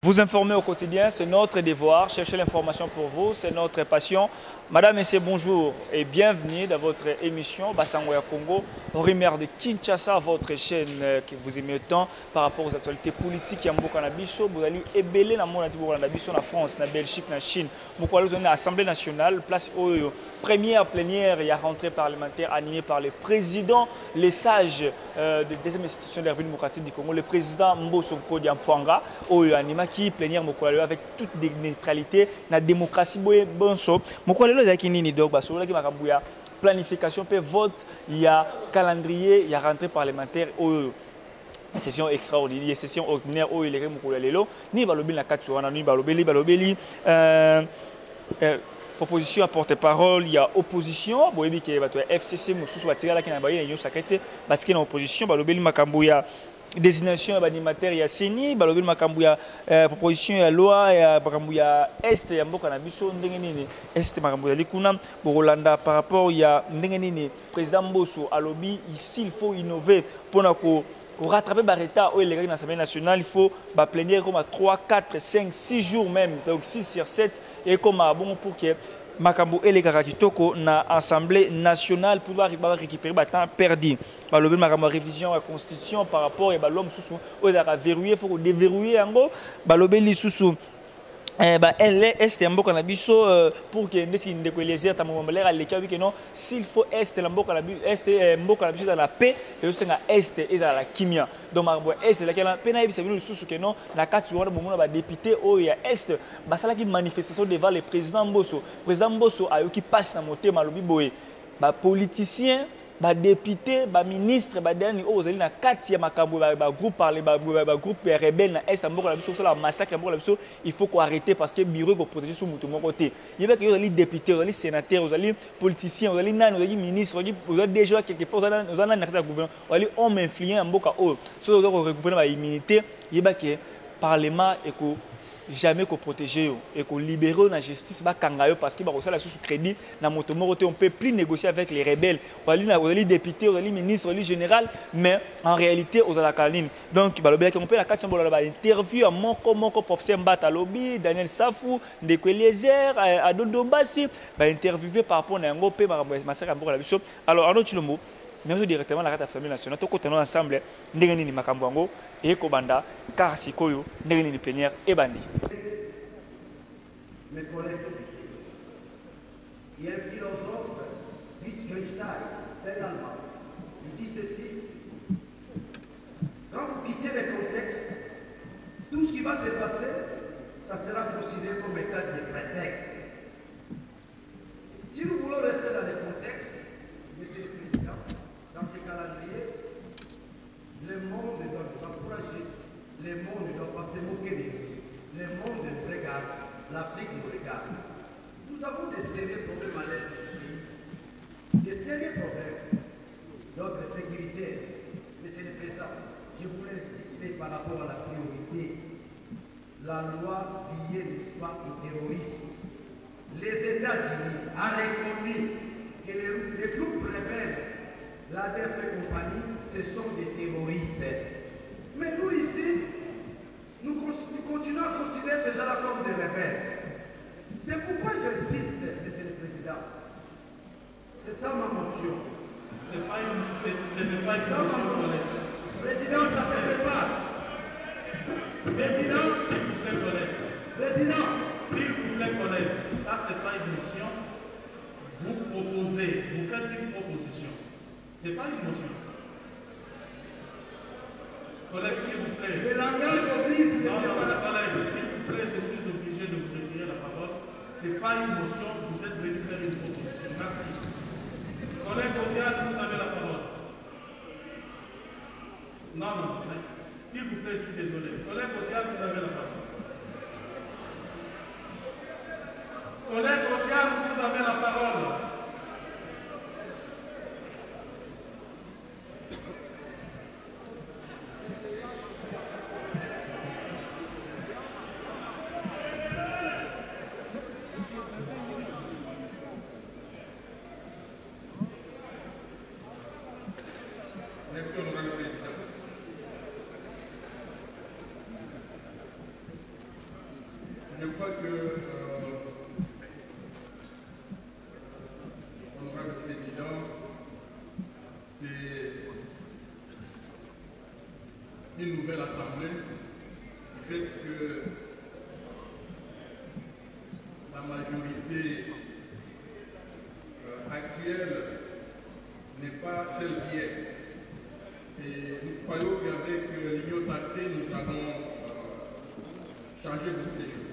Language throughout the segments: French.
Vous informer au quotidien, c'est notre devoir. Chercher l'information pour vous, c'est notre passion. Madame, Messieurs, bonjour et bienvenue dans votre émission Bassangoya Congo, rumeur de Kinshasa, votre chaîne que vous aimez tant par rapport aux actualités politiques. Il y a beaucoup de vous allez ébeler dans le monde en France, en Belgique, en Chine. Beaucoup de l'Assemblée nationale, place au première plénière, il y a rentrée parlementaire animée par le président, les sages des deuxième institution de la République démocratique du Congo, le président Mbosso Kodiampouanga, qui plénière avec toute neutralité, la démocratie bonso. Planification, vote, il y a calendrier, il y a rentrée parlementaire. Session extraordinaire, session ordinaire, où il est ni balobi la katsuana, ni balobeli, proposition à porte-parole, il y a opposition, boyebi ke bato FCC mususu batikala ki na baye nyo sakete batiki na opposition, balobeli makambo ya désignation d'animateur ya seni, balobeli makambo ya proposition ya loi ya makambo ya est ya mboka na biso ndenge nini est makambo ya likuna Bolanda par rapport ya ndenge nini président Mbosso alobi s'il faut innover pour rattraper le retard où il est dans l'Assemblée nationale, il faut plénière comme à 3, 4, 5, 6 jours même, donc 6 sur 7, et comme à bon pour que Makambo et les Garakitoko na Assemblée nationale pour récupérer le temps perdu. Le Makambo révision de la Constitution par rapport à l'homme sous aux verrouiller, il faut déverrouiller en gros, le sous est un bon biso pour que les s'il faut est la est dans la paix et aussi est et dans la kimia donc est la pena c'est venu sous que non la carte sur le député au est basala qui manifestation devant le président Mbosso a eu qui passe dans moté malobi boy politicien député, ministre, dernier aux alliés na katia makambo groupe parler groupe rebelle na est ambo la biso la massacre ambo la biso il faut qu'on arrêter parce que bureau pour protéger sous mutu mon côté il y a que les députés les sénateurs les alliés politiciens les nan les ministres les déjà quelque part aux ana na gouvernement les hommes influents amboka o so doit récupérer la immunité il y a que parlement et que jamais qu'on protéger et qu'on libérer la justice parce que ça sous crédit na motomoroté on peut plus négocier avec les rebelles les députés les ministres les général mais en réalité aux la caline donc on peut la carte interview à mon professeur Mbata Lobi Daniel Safou Ndeko Eliezer Adodo Bassi interviewé par rapport à un groupe massacre la biso alors en autre mot nous directement la Assemblée nationale tout côté ensemble ndenge nini makambo yango et kobanda car sikoyo ndenge nini plénière et bandi mes collègues il y a un philosophe Wittgenstein c'est l'allemand il dit ceci quand vous quittez le contexte tout ce qui va se passer ça sera considéré comme état de prétexte si nous voulons rester dans le contexte monsieur le président dans ces calendriers, le monde doit nous encourager, le monde ne doit pas se moquer de nous, le monde nous regarde, l'Afrique nous regarde. Nous avons des sérieux problèmes à l'est du pays, des sérieux problèmes d'ordre sécuritaire. Monsieur le Président, je voulais insister par rapport à la priorité, la loi liée, n'est-ce pas, au terrorisme. Les États-Unis ont reconnu que les groupes rebelles l'ADF et compagnie, ce sont des terroristes. Mais nous ici, nous continuons à considérer ces gens-là comme des rebelles. C'est pourquoi j'insiste, Monsieur le Président. C'est ça ma motion. Ce n'est pas une motion collective. Président, ça se prépare. Président, s'il vous plaît, collègue. Président, s'il vous plaît, collègue, ça c'est pas une motion. Vous proposez, vous faites une proposition. Ce n'est pas une motion. Collègue, s'il vous plaît. le langage oblige. Non, collègue, s'il vous plaît, je suis obligé de vous retirer la parole. Ce n'est pas une motion, vous êtes venu faire une proposition. Merci. Collègue Odial, vous avez la parole. Non, s'il vous plaît, je suis désolé. Collègue Odial, vous avez la parole. Collègue Odial, vous avez la parole. Je crois que, honorable président, c'est une nouvelle assemblée du fait que la majorité actuelle n'est pas celle d'hier. Et nous croyons qu'avec l'Union sacrée, nous allons changer beaucoup de choses.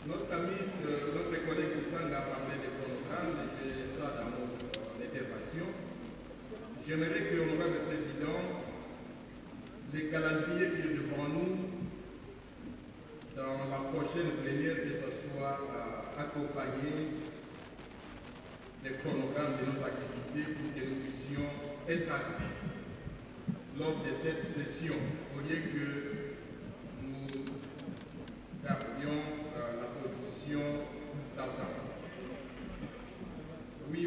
Notre ami, notre collègue Sissang a parlé des programmes, et j'ai ça dans mon intervention. J'aimerais que, honorable président, les calendriers qui est devant nous, dans la prochaine plénière, que ce soit accompagné des chronogrammes de notre activité pour que nous puissions être actifs lors de cette session, au lieu que nous gardions la position d'attente. Oui.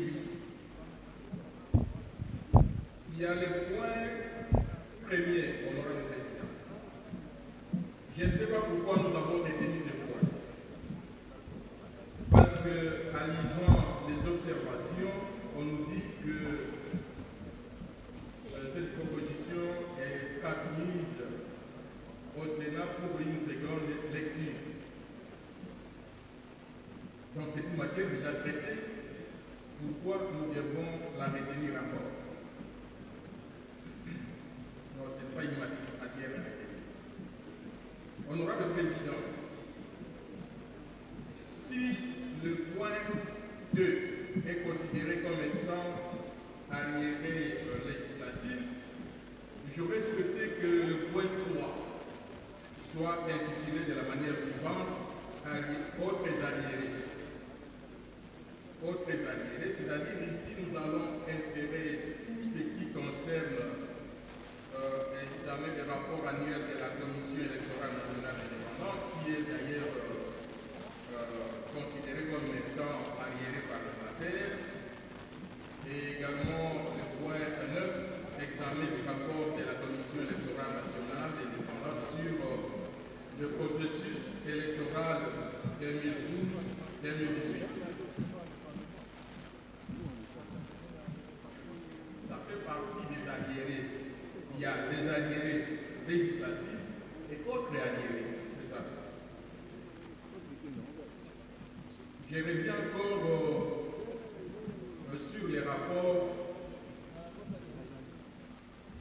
Il y a le point premier, honorable président. Je ne sais pas pourquoi nous avons retenu ce point. Parce que, en lisant les observations, on nous dit que cette proposition est transmise au Sénat pour une seconde lecture. Donc c'est une matière déjà traitée. Pourquoi nous devons la retenir encore? Non, ce n'est pas une matière à retenir. Honorable président, si le point 2 est considéré comme étant arriéré législatif, j'aurais souhaité que le point 3 soit intitulé de la manière suivante, autres arriérés. Autres arriérés, c'est-à-dire ici nous allons insérer tout ce qui concerne l'examen des rapports annuels de la Commission électorale nationale indépendante, qui est d'ailleurs considéré comme étant arriéré parlementaire, et également le point 9, examen du rapport de la Commission électorale nationale indépendante sur le processus électoral 2012-2018. Ça fait partie des arriérés. Il y a des arriérés législatifs et autres arriérés, c'est ça. Je reviens encore sur les rapports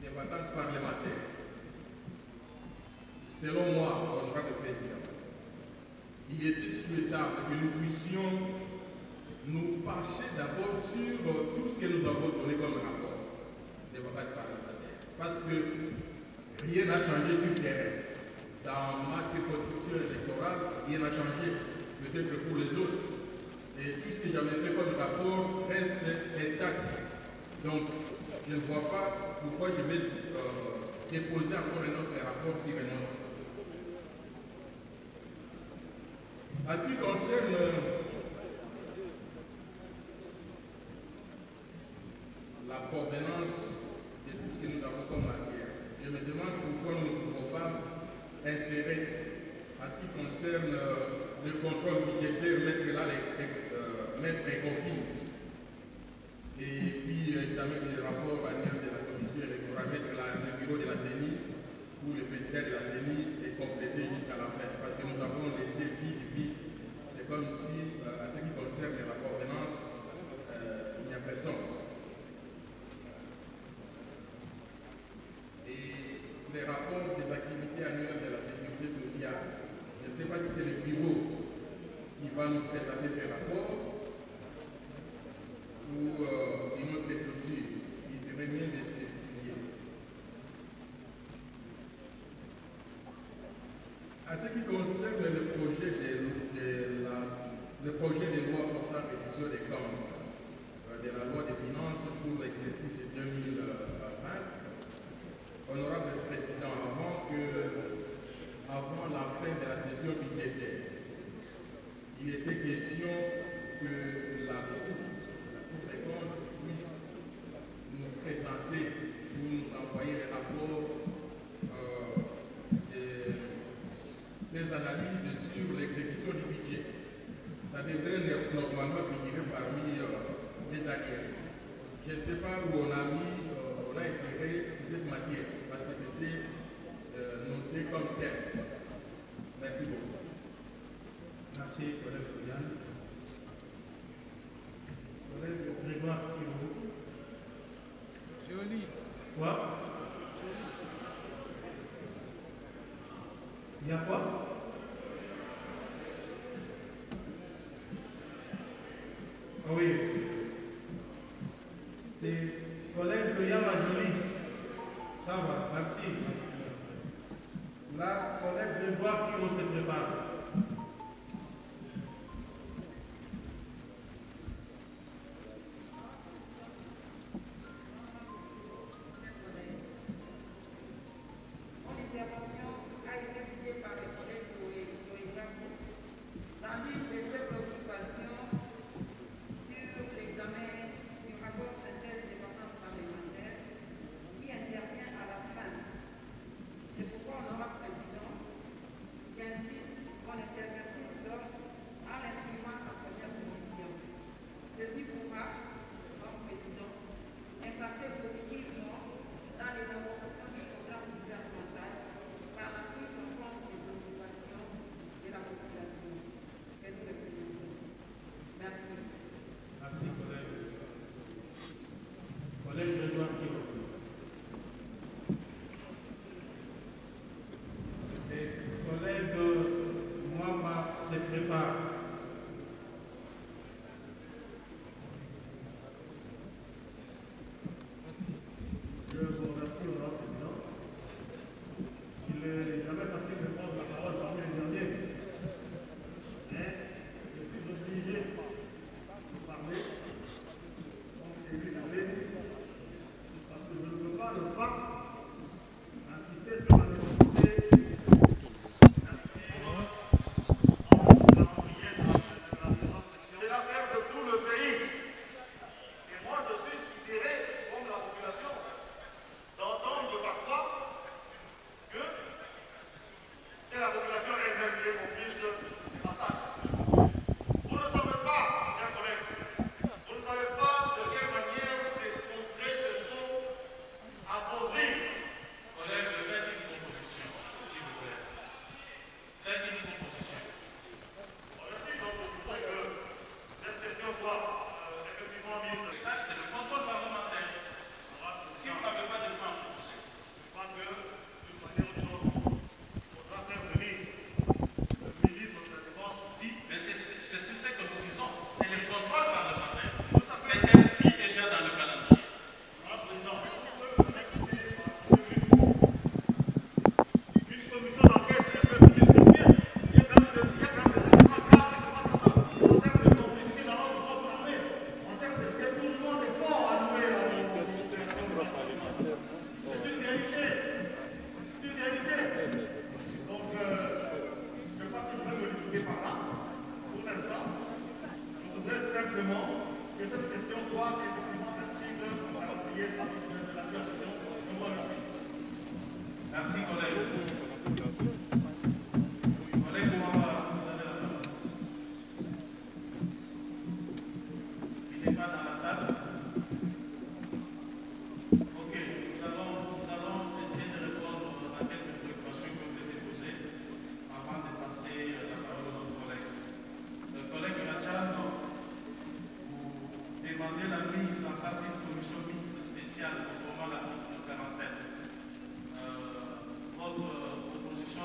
des vacances parlementaires. Selon moi, honorable président, il était souhaitable que nous puissions nous pencher d'abord sur tout ce que nous avons donné comme rapport des vacances parlementaires. Parce que rien n'a changé sur le terrain. Dans ma circonscription électorale, rien n'a changé, peut-être pour les autres. Et tout ce que j'avais fait comme rapport reste intact. Donc, je ne vois pas pourquoi je vais déposer encore un autre rapport sur un autre. En ce qui concerne la provenance de tout ce que nous avons comme matière, je me demande pourquoi nous ne pouvons pas insérer, en ce qui concerne le contrôle budgétaire, mettre là mettre les conflits. Et puis examiner les rapports annuels de la commission électorale, mettre le bureau de la CENI, où le président de la CENI est complété jusqu'à la fin. Parce que nous avons laissé vide. C'est comme si, à ce qui concerne les rapports venance, il n'y a personne. Et les rapports des activités annuelles de la sécurité sociale, je ne sais pas si c'est le bureau qui va nous présenter ces rapports ou une autre structure. Il serait mieux de spécifier. En ce qui concerne le projet de loi portant révision des comptes de la loi des finances pour l'exercice 2020, honorable président, avant la fin de la session budgétaire, il était question que la Cour des comptes puisse nous présenter ou nous envoyer les rapports ces analyses sur l'exécution du budget. Ça devrait normalement figurer parmi les acquis. Je ne sais pas où on a inséré cette matière, parce que c'était noté comme tel. Merci beaucoup. Merci, collègue Yann. Collègue Grégoire Kirou. Joli. Quoi? Il y a quoi? Ah oui. C'est collègue Yama Jolie. Ça va, merci. Là, collègue Grégoire Kirou se prépare. Votre proposition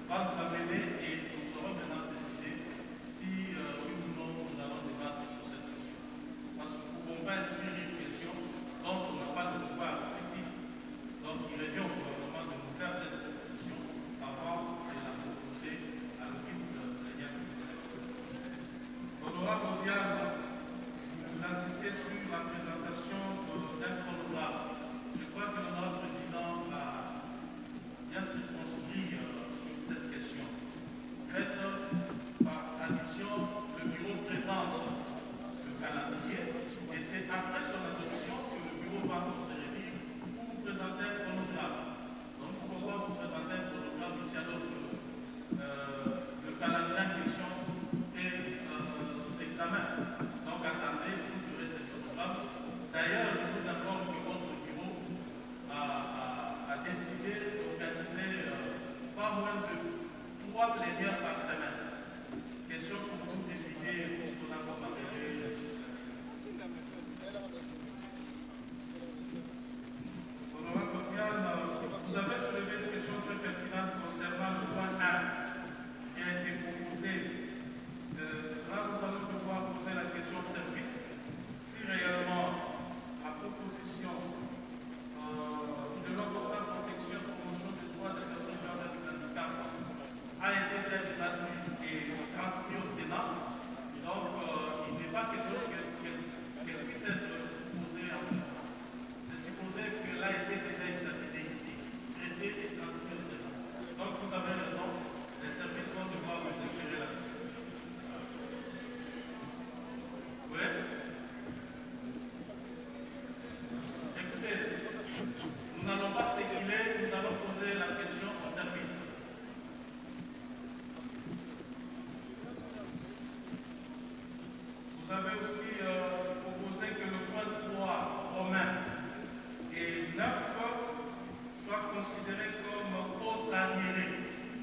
va nous amener et nous saurons maintenant décider si oui ou non nous allons débattre sur cette question. Parce que nous ne pouvons pas inscrire une question dont on n'a pas de pouvoir effectif. Donc il revient au gouvernement de nous faire cette proposition avant de la proposer à l'office de l'Union européenne. Honorable Diable, vous insistez sur la présentation d'un chronographe. Je crois que notre président a bien circonscrit sur cette question. En fait, par tradition, le bureau présente le calendrier et c'est après son adoption que le bureau va se réunir pour vous présenter un chronographe. Donc, pourquoi vous présenter un chronographe ici alors que le calendrier en question est sous examen. Donc, attendez, vous ferez ce chronogramme. D'ailleurs, je vous informe que votre bureau a décidé d'organiser pas moins de 3 plénières par semaine. Question pour vous définir ce qu'on a comme appelé Honorable Diane, vous avez soulevé une question très pertinente concernant le point 1 qui a été proposé. Là, nous allons devoir poser la question service. Si réellement la proposition de l'ordre protection et promotion des droits des personnes avec handicap a été déjà débattue et transmise au Sénat, donc il n'est pas question qu'elle puisse être posée en ce moment. C'est supposé qu'elle a été déjà examinée ici, traitée et transmise au Sénat. Donc vous avez raison, les services vont devoir vous éclairer là-dessus. Oui. Écoutez, nous n'allons pas spéculer, nous allons poser la question au service. Vous avez aussi proposé que le point 3 romain et 9 soient considérés comme autres arriérés,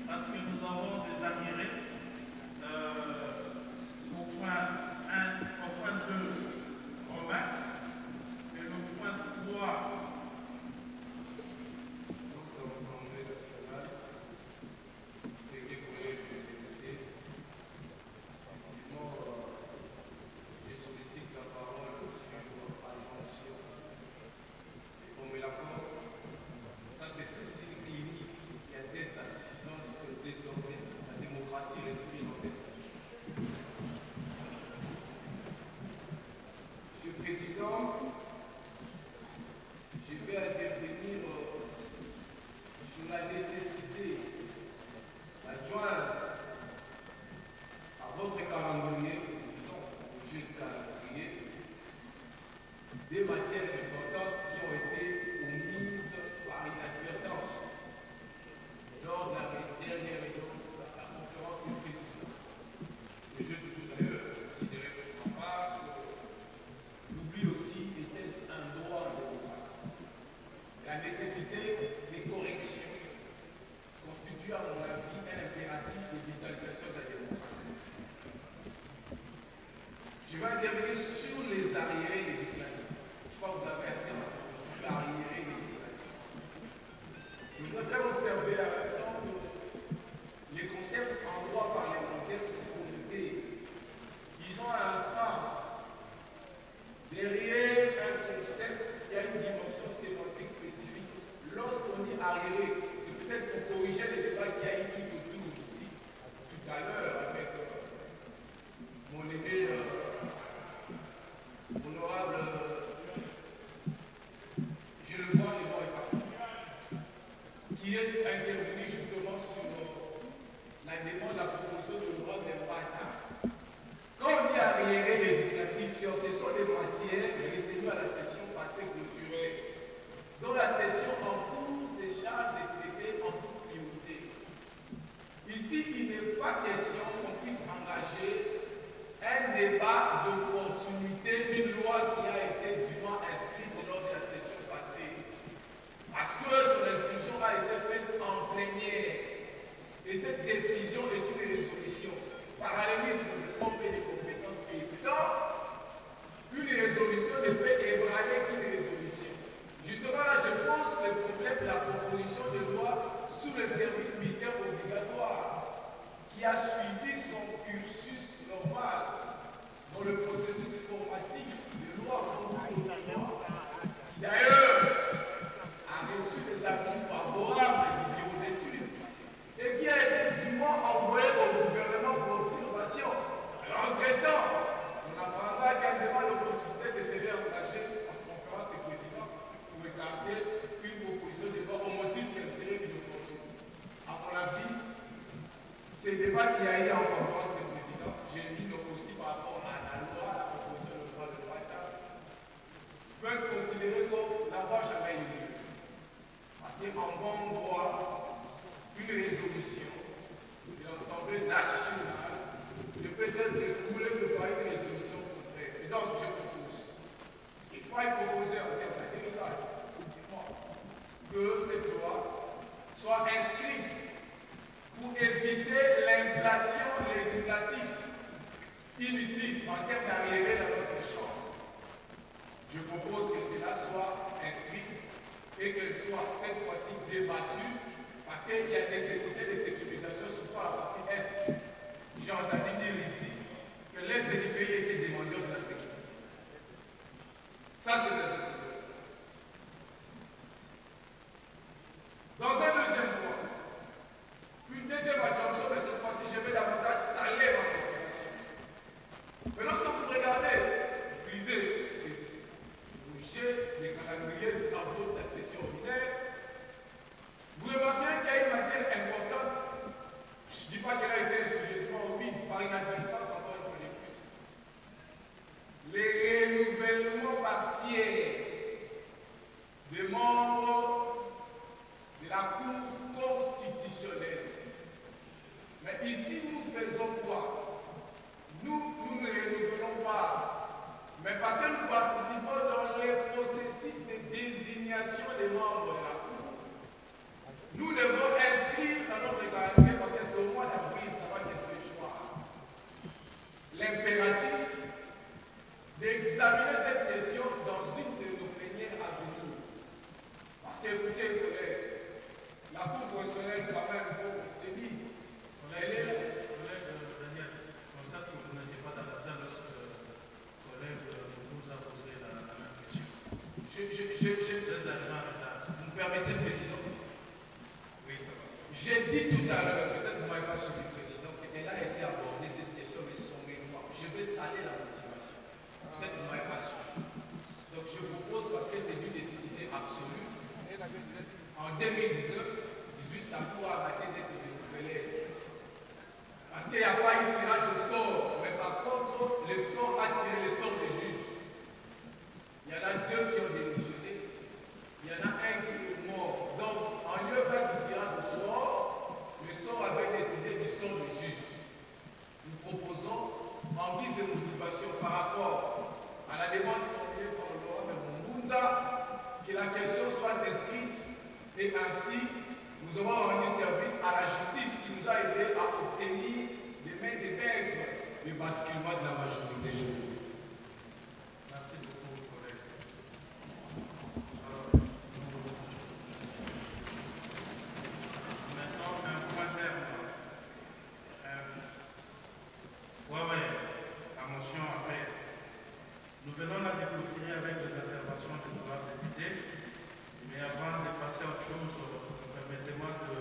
parce que nous avons des arriérés au point 2 romain et le point 3 la proposition de loi sous le service militaire obligatoire. qui a été dûment envoyé au gouvernement pour observation. Alors, entre-temps, on apprendra qu'elle demande l'opportunité de se réengager en conférence des présidents pour écarter une proposition de loi au motif qu'elle serait inopportune. À mon avis, ces débats qu'il y a eu en conférence des présidents, j'ai mis aussi par rapport à la loi, à la proposition de loi de droite, peut être considéré comme n'avoir jamais eu lieu. Parce qu'en bon droit, une résolution de l'Assemblée nationale ne peut être découlée que par une résolution contraire. Et donc, je propose, il faut proposer en termes d'atterrissage, que cette loi soit inscrite pour éviter l'inflation législative inutile en termes d'arriérés dans notre chambre. Je propose que cela soit inscrite et qu'elle soit cette fois-ci débattue parce qu'il y a nécessité de sécurisation, surtout à la partie F. J'ai entendu dire ici que l'aide du pays était demandeur de la sécurité. Ça, c'est la sécurité. Dans un deuxième point, une deuxième adjonction, mais cette fois-ci, je vais davantage saler ma motivation. Mais lorsque vous regardez, vous lisez des calendriers de travaux de la session ordinaire, vous remarquez qu'il y a une matière importante. Je ne dis pas qu'elle a été insidieusement omise par inadvertance, encore une fois de plus. Les renouvellements par tiers des membres de la Cour constitutionnelle. Mais ici, nous faisons quoi? Nous ne renouvelons pas. Mais parce que nous participons dans les processus de désignation des membres de la Cour, nous devons inscrire dans notre calendrier, parce que c'est au mois d'avril, ça va être le choix, l'impératif d'examiner cette question dans une de nos plénières à venir. Parce que, écoutez, collègues, la Cour constitutionnelle, quand même, il faut qu'on se le dise. Elle est là. Collègue Daniel, constate que vous n'étiez pas dans la salle lorsque le collègue nous a posé la même question. Vous êtes arrivé en retard. Vous me permettez, Président? Oui, ça va. J'ai dit tout à l'heure, peut-être que vous ne m'avez pas suivi, Président, qu'elle a été abordée cette question, mais sommairement. Je vais saler la motivation. Peut-être que vous ne m'avez pas suivi. Donc je propose, parce que c'est d'une nécessité absolue, en 2019, la Cour a arrêté d'être renouvelée. Parce qu'il n'y a pas eu tirage au sort, mais par contre, le sort a tiré le sort des juges. Il y en a deux qui ont démissionné, il y en a un qui est mort. Donc, en lieu pas du tirage au sort, le sort avait décidé du sort des juges. Nous proposons, en guise de motivation par rapport à la demande formulée par le loi de Munda, que la question soit inscrite et ainsi nous avons rendu service à la justice qui nous a aidé à obtenir des mains de maître le basculement de la majorité juridique. Merci beaucoup, collègue. Maintenant, un point terme. Oui, la motion après. Nous venons la déclôturer avec les interventions de nos députés, mais avant de passer à autre chose, permettez-moi de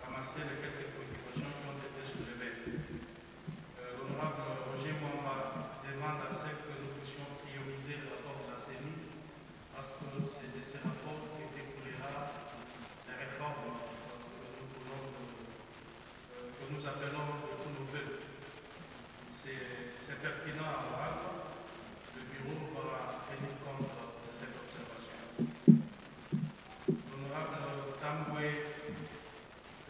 ramasser les quelques préoccupations qui ont été soulevées. L'honorable Roger Mwamba demande à ce que nous puissions prioriser le rapport de la CENI parce que c'est de ces rapports qui découlera les réformes que nous appelons de tous nos vœux. C'est pertinent à voir. Le bureau va tenir compte de cette observation. L'honorable Tamboué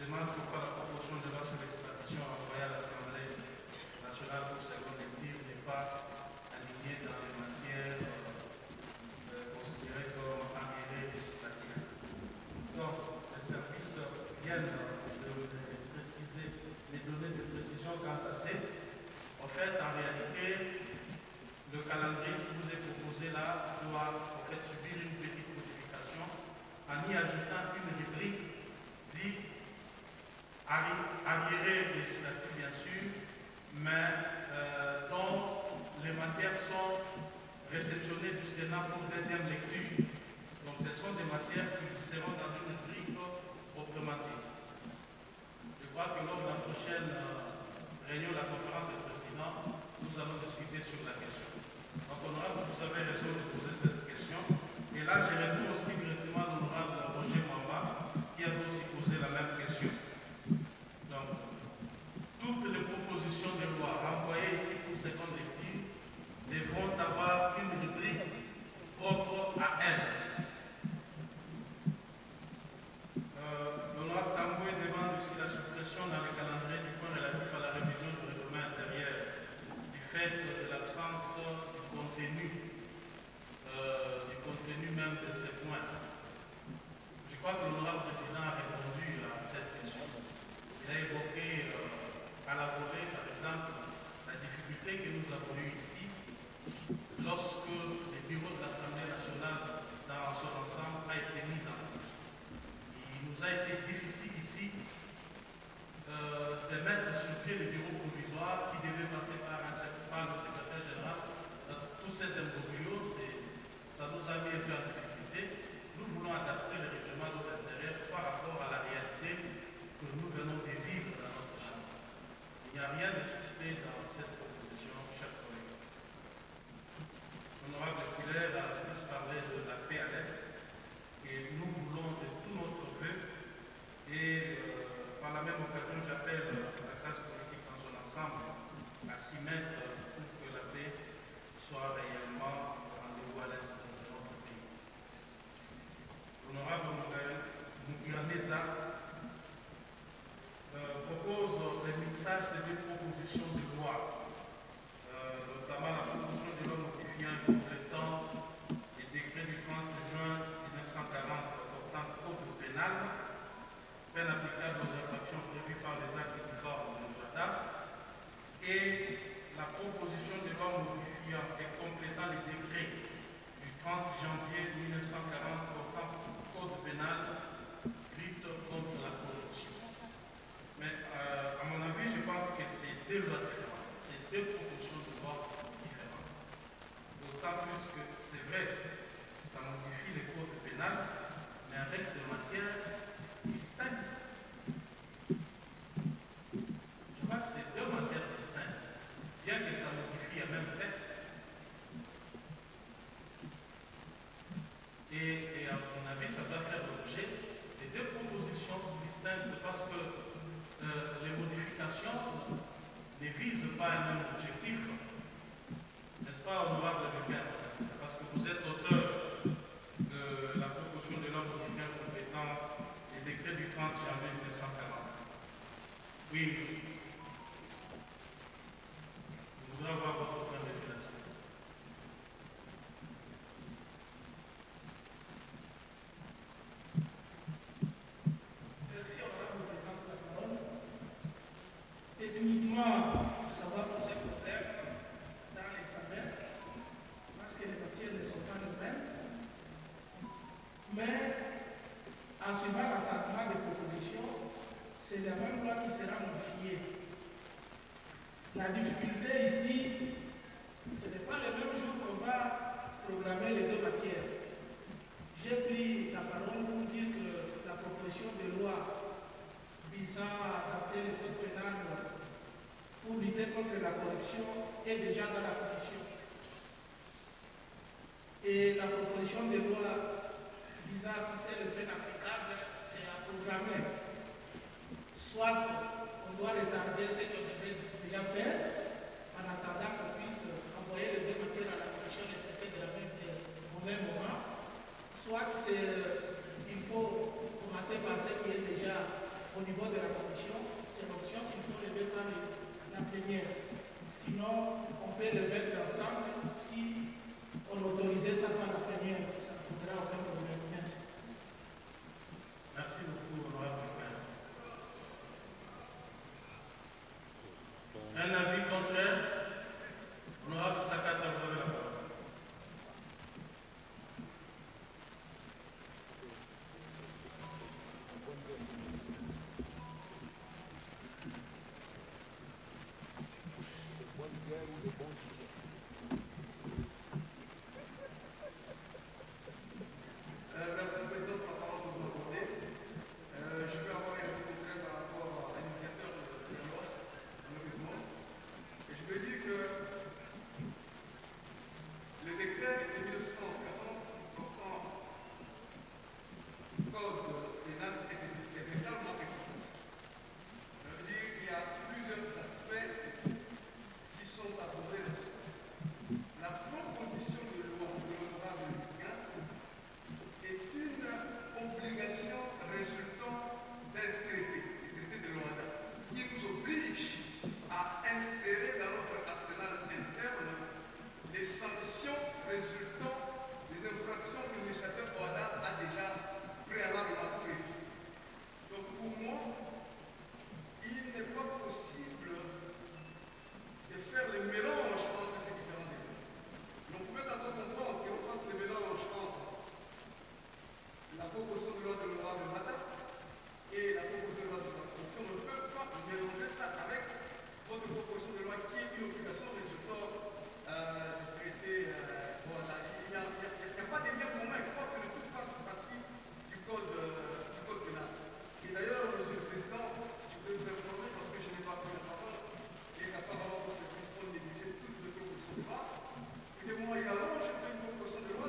demande pourquoi la proposition de loi sur l'extradition envoyée à l'Assemblée nationale pour seconde lecture n'est pas alignée dans les matières considérées comme arriérées législatives. Donc, les services viennent de préciser, les données de précision quant à ces. En fait, en réalité, le calendrier qui vous est proposé là doit en fait subir une petite modification en y ajoutant une rubrique dit arriéré législatif bien sûr, mais dont les matières sont réceptionnées du Sénat pour deuxième lecture. Donc ce sont des matières qui seront dans une rubrique proprement dite. Le crois que lors de la prochaine réunion de la conférence des présidents, nous allons discuter sur la question. Donc, honorable, vous avez raison de poser cette question. Et là, je réponds aussi directement à l'honorable Roger Mwamba, qui a aussi posé la même question. Donc, toutes les propositions de loi envoyées ici pour seconde lecture devront avoir une rubrique propre à elles. L'honorable Tamboué demande aussi la suppression dans le calendrier du point relatif à la révision du règlement intérieur du fait de l'absence du contenu même de ces points. Je crois que l'honorable président a répondu à cette question. Il a évoqué à la volée, par exemple, la difficulté que nous avons eue ici lorsque le bureau de l'Assemblée nationale dans son ensemble a été mis en place. Il nous a été difficile ici de mettre sur pied le bureau provisoire qui devait passer par le secrétaire général. Tout cet imbroglio, ça nous a mis un peu en difficulté. Nous voulons adapter le règlement de l'intérieur par rapport à la réalité que nous venons de vivre dans notre chambre. Il n'y a rien de suspect dans cette proposition, chers collègues. L'honorable Killer a plus parlé de la paix à l'Est et nous voulons de tout notre vœu et par la même occasion j'appelle la classe politique dans son ensemble à s'y mettre pour que la paix soit réellement au rendez-vous à l'Est de notre pays. L'honorable Mugiraneza propose le mixage de deux propositions de loi, notamment la proposition de loi modifiant et complétant les décrets du 30 juin 1940 portant code pénal, peine applicable aux infractions prévues par les actes du corps de l'État, et la proposition de loi modifiant et complétant les décrets du 30 janvier 1940 portant code pénal, lutte contre la corruption. Mais à mon avis, je pense que c'est deux lois différentes, c'est deux propositions de loi différentes. D'autant plus que c'est vrai, ça modifie le code pénal, mais avec des matières distinctes. Je crois que c'est deux matières distinctes, bien que ça modifie le même texte. Et à mon avis, ça doit faire l'objet de deux propositions distinctes parce que les modifications ne visent pas un même objectif, n'est-ce pas, honorable Lucas? Parce que vous êtes auteur de la proposition de loi modifiant complétant les décrets du 30 janvier 1940. Oui. Je voudrais avoir votre point de vue là-dessus. Merci, honorable président de la parole. Techniquement, ça va poser problème dans l'examen parce que les matières ne sont pas les mêmes. Mais en suivant l'attachement des propositions, c'est la même loi qui sera modifiée. La difficulté ici, ce n'est pas le même jour qu'on va programmer les deux matières. J'ai pris la parole pour dire que la proposition de loi visant à adapter le code pénal pour lutter contre la corruption est déjà dans la commission. Et la proposition de loi visant à fixer le peine applicable, c'est à programmer. Soit on doit retarder ce qu'on devrait déjà faire, en attendant qu'on puisse envoyer les deux matières à la commission et traiter de la même au même moment. Soit il faut commencer par ce qui est déjà au niveau de la commission, c'est l'option qu'il faut le mettre en la plénière. Sinon, on peut le mettre ensemble si on autorisait ça par la plénière, ça ne posera aucun problème. Merci. Merci beaucoup, honorable Lucas. Un avis contraire? Honorable Sakata, vous avez la parole. votre proposition de loi qui est une obligation résultant du traité. Voilà, il n'y a pas de bien commun. Il faut que le tout fasse partie du code pénal. Et d'ailleurs, Monsieur le Président, je peux vous informer parce que je n'ai pas pris la parole et qu'apparemment, M. le Président négligeait toutes les propositions de loi. C'est que moi également, j'ai fait une proposition de loi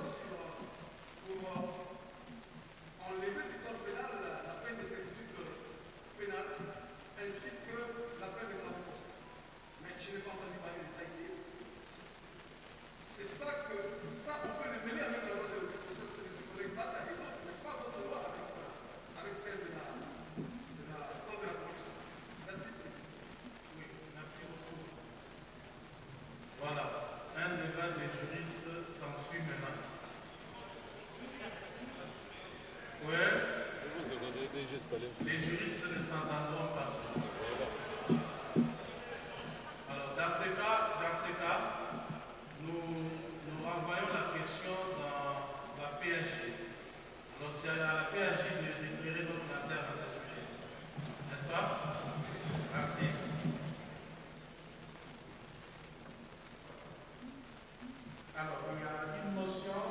pour enlever du code pénal la peine de servitude pénale ainsi que la peine de travail forcé. Mais je n'ai pas entendu parler de ça ici. C'est ça que, ça on peut le mêler avec la loi de M. collègue Bata et d'autres, mais pas votre loi avec celle de la code de la production. Merci. Oui, merci beaucoup. Voilà, un débat des juristes s'ensuit maintenant. Oui, les juristes ne s'entendront pas. Alors, dans ce cas, nous renvoyons la question dans la PAG. Alors, c'est à la PAG d'éclairer notre affaire dans ce sujet. N'est-ce pas? Merci. Alors, il y a une motion,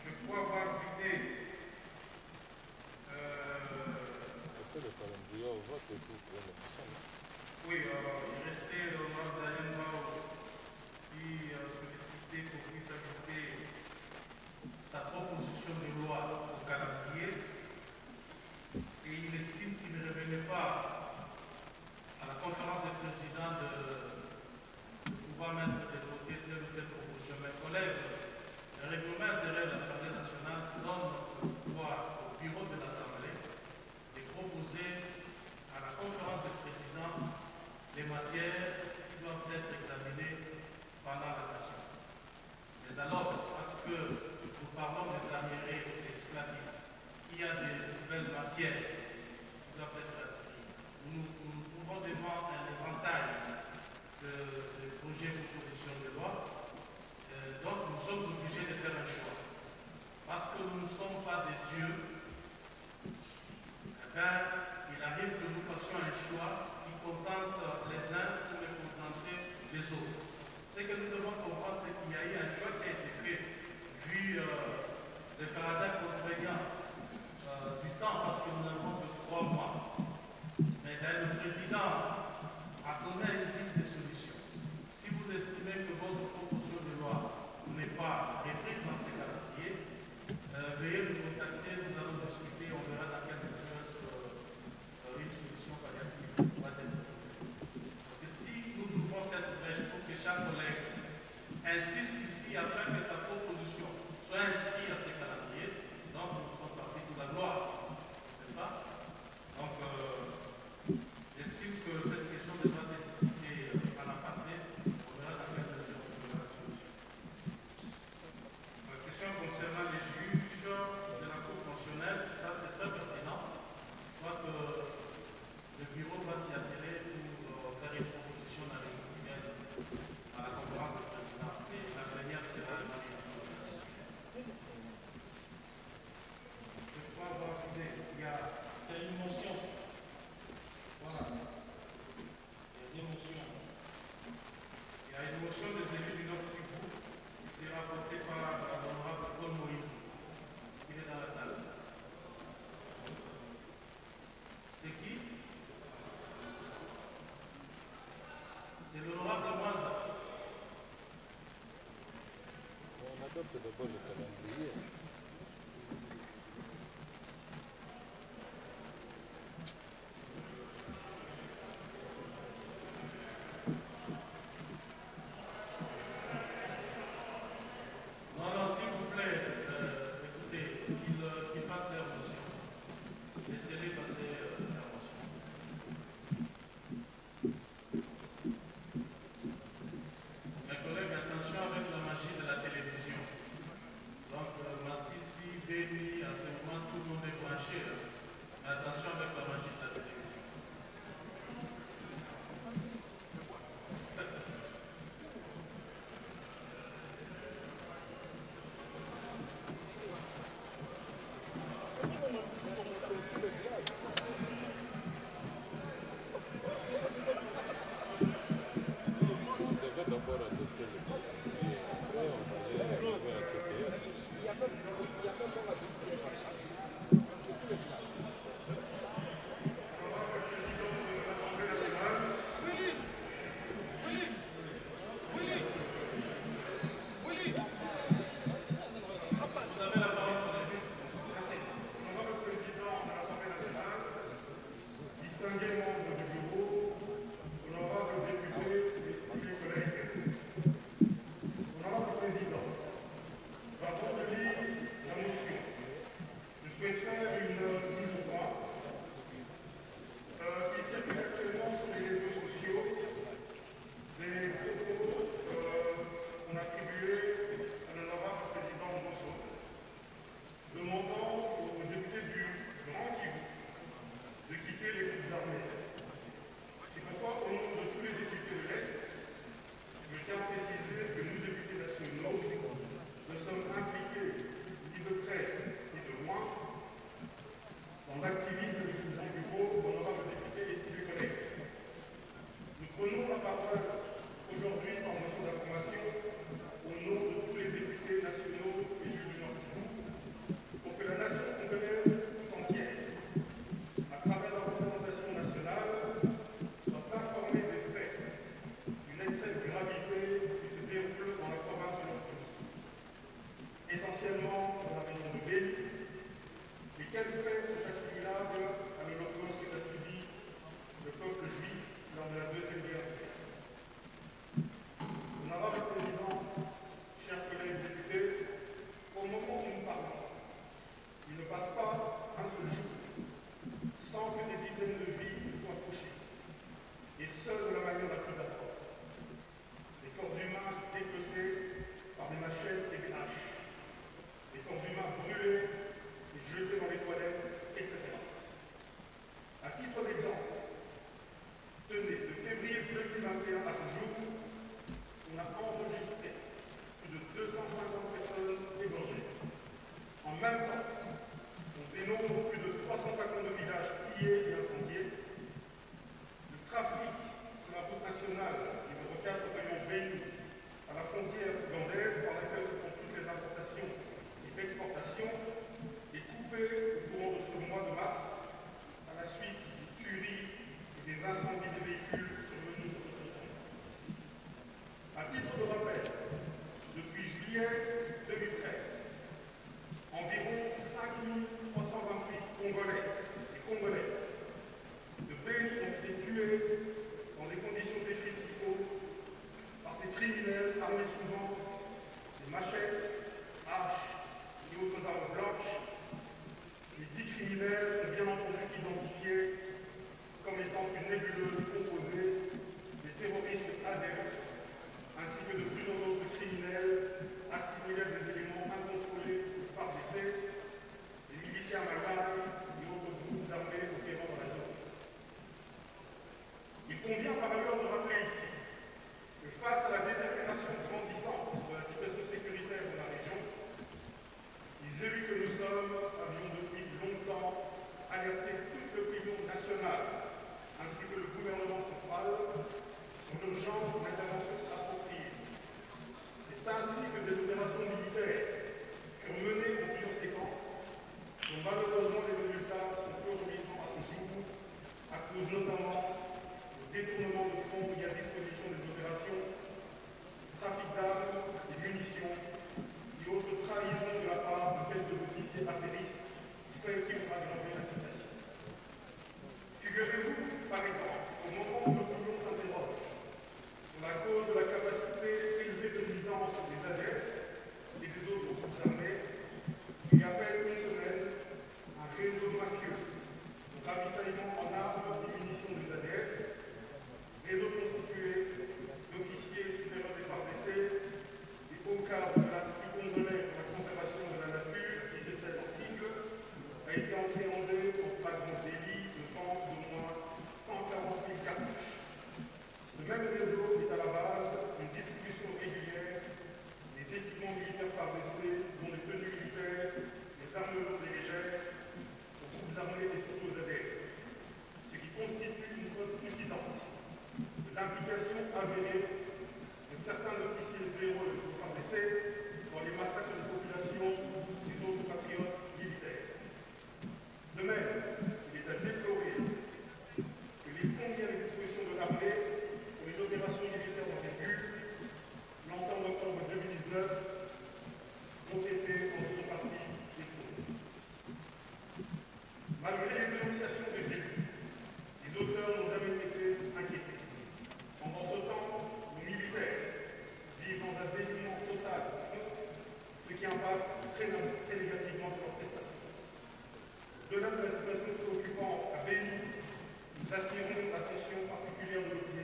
je crois avoir vidé. Oui, il restait l'honorable Daniel Mao qui sollicitait qu'on puisse ajouter sa proposition de loi au calendrier et il estime qu'il ne revenait pas à la conférence des présidents de pouvoir mettre de côté telle ou telle proposition. Mes collègues, le règlement intérieur de l'Assemblée nationale donne le pouvoir au bureau de l'Assemblée de proposer à la conférence des présidents les matières qui doivent être examinées pendant la session. Mais alors, parce que nous parlons des arriérés législatifs, il y a des nouvelles matières qui doivent être inscrites. Nous nous trouvons devant un éventail de projets ou propositions de loi. Donc, nous sommes obligés de faire un choix. Parce que nous ne sommes pas des dieux, il arrive que nous fassions un choix qui contente les uns pour les contenter les autres. Ce que nous devons comprendre, c'est qu'il y a eu un choix qui a été fait, vu le caractère contraignant du temps, parce que nous n'avons que 3 mois. Mais le président a donné une liste de solutions. Si vous estimez que votre proposition de loi n'est pas reprise dans ces calendriers, veuillez nous contacter, nous allons discuter, on verra dans quelle mesure une solution variative doit être trouvée. Parce que si nous ouvrons cette brèche pour que chaque collègue insiste ici afin que sa proposition soit inscrite à ces calendriers, donc nous sommes partis pour la gloire, n'est-ce pas? Donc, j'estime que cette question devra être discutée à l'aparté, on verra dans quelle mesure on trouvera la solution. La question concernant les juges de la Cour constitutionnelle, ça c'est très pertinent. Je crois que le bureau va s'y atteler pour faire une proposition dans les jours qui viennent à la conférence des présidents. Et la dernière sera dans les jours de ce sujet. Je crois avoir idée. Il y a une motion. Voilà. Il y a des motions. Il y a une motion des élus du Nord Kivu qui sera votée par l'honorable Paul Moïse. Il est dans la salle. C'est qui? C'est l'honorable Mwanza. On adopte d'abord le calendrier. Non, s'il vous plaît, écoutez, qu'ils fassent leur motion. Laissez-les passer leur motion. Mes collègues, attention avec la magie de la télévision. Donc, 2021 à ce jour, on a enregistré plus de 250 personnes égorgées. En même temps, on dénombre plus de 352 villages pillés et incendiés. Le trafic sur la route nationale numéro 4 reliant Béni à la frontière ougandaise par laquelle se font toutes les importations et exportations est coupé au courant de ce mois de mars à la suite des tueries et des incendies des véhicules survenus sur ce territoire. À titre de rappel, depuis juillet 2013, environ 5328 Congolais et Congolaises de Béni ont été tués dans des conditions déficitaux par ces criminels armés souvent des machettes, haches et autres armes blanches. Les 10 criminels sont bien entendu identifiés comme étant une nébuleuse composée des terroristes adeptes ainsi que de plusieurs autres criminels assimilés à des éléments incontrôlés par des miliciens malades et autres groupes armés opérant dans la zone. Il convient par ailleurs de rappeler ici que face à la détermination grandissante de la situation sécuritaire de la région, les élus que nous sommes avions depuis longtemps alerté toute l'opinion nationale ainsi que le gouvernement central sur l'urgence d'une intervention appropriée. C'est ainsi que des opérations militaires furent menées en plusieurs séquences, dont malheureusement les résultats sont peu reluisants à ce jour, à cause notamment du détournement de fonds mis à disposition des opérations, trafic d'armes et munitions, et autres trahisons de la part de quelques officiers affairistes qui ont aggravé la situation. Figurez-vous, par exemple, au moment où l'opinion s'interroge sur la cause de la capacité élevée de nuisance des adeptes et des autres groupes armés, il y a à peine une semaine, un réseau mafieux de ravitaillement en armes et munitions des adeptes, réseau constitué d'officiers supérieurs des FARDC et au cadre de l'Institut congolais pour la conservation de la nature, ICCN en sigle, a été appréhendé pour flagrant délit de vente d'au moins 140 000 cartouches. Ce même réseau est à la base d'une distribution régulière des équipements militaires FARDC, dont les tenues militaires, les armes lourdes et légères, aux groupes armés et surtout aux adeptes, ce qui constitue une preuve suffisante de l'implication avérée de certains officiers fédéraux du FARDC dans les massacres de population des autres patriotes militaires. De même, il est à déplorer que les fonds mis à la disposition de l'armée pour les opérations militaires en début, lancées en octobre 2019, ont été en grande partie détournés. Malgré les dénonciations des élus, les auteurs n'ont jamais été inquiétés. Pendant ce temps, nos militaires vivent dans un dénuement total, ce qui impacte très négativement sur leur prestation. De là de la situation préoccupante à Béni, nous attirons l'attention particulière de l'opinion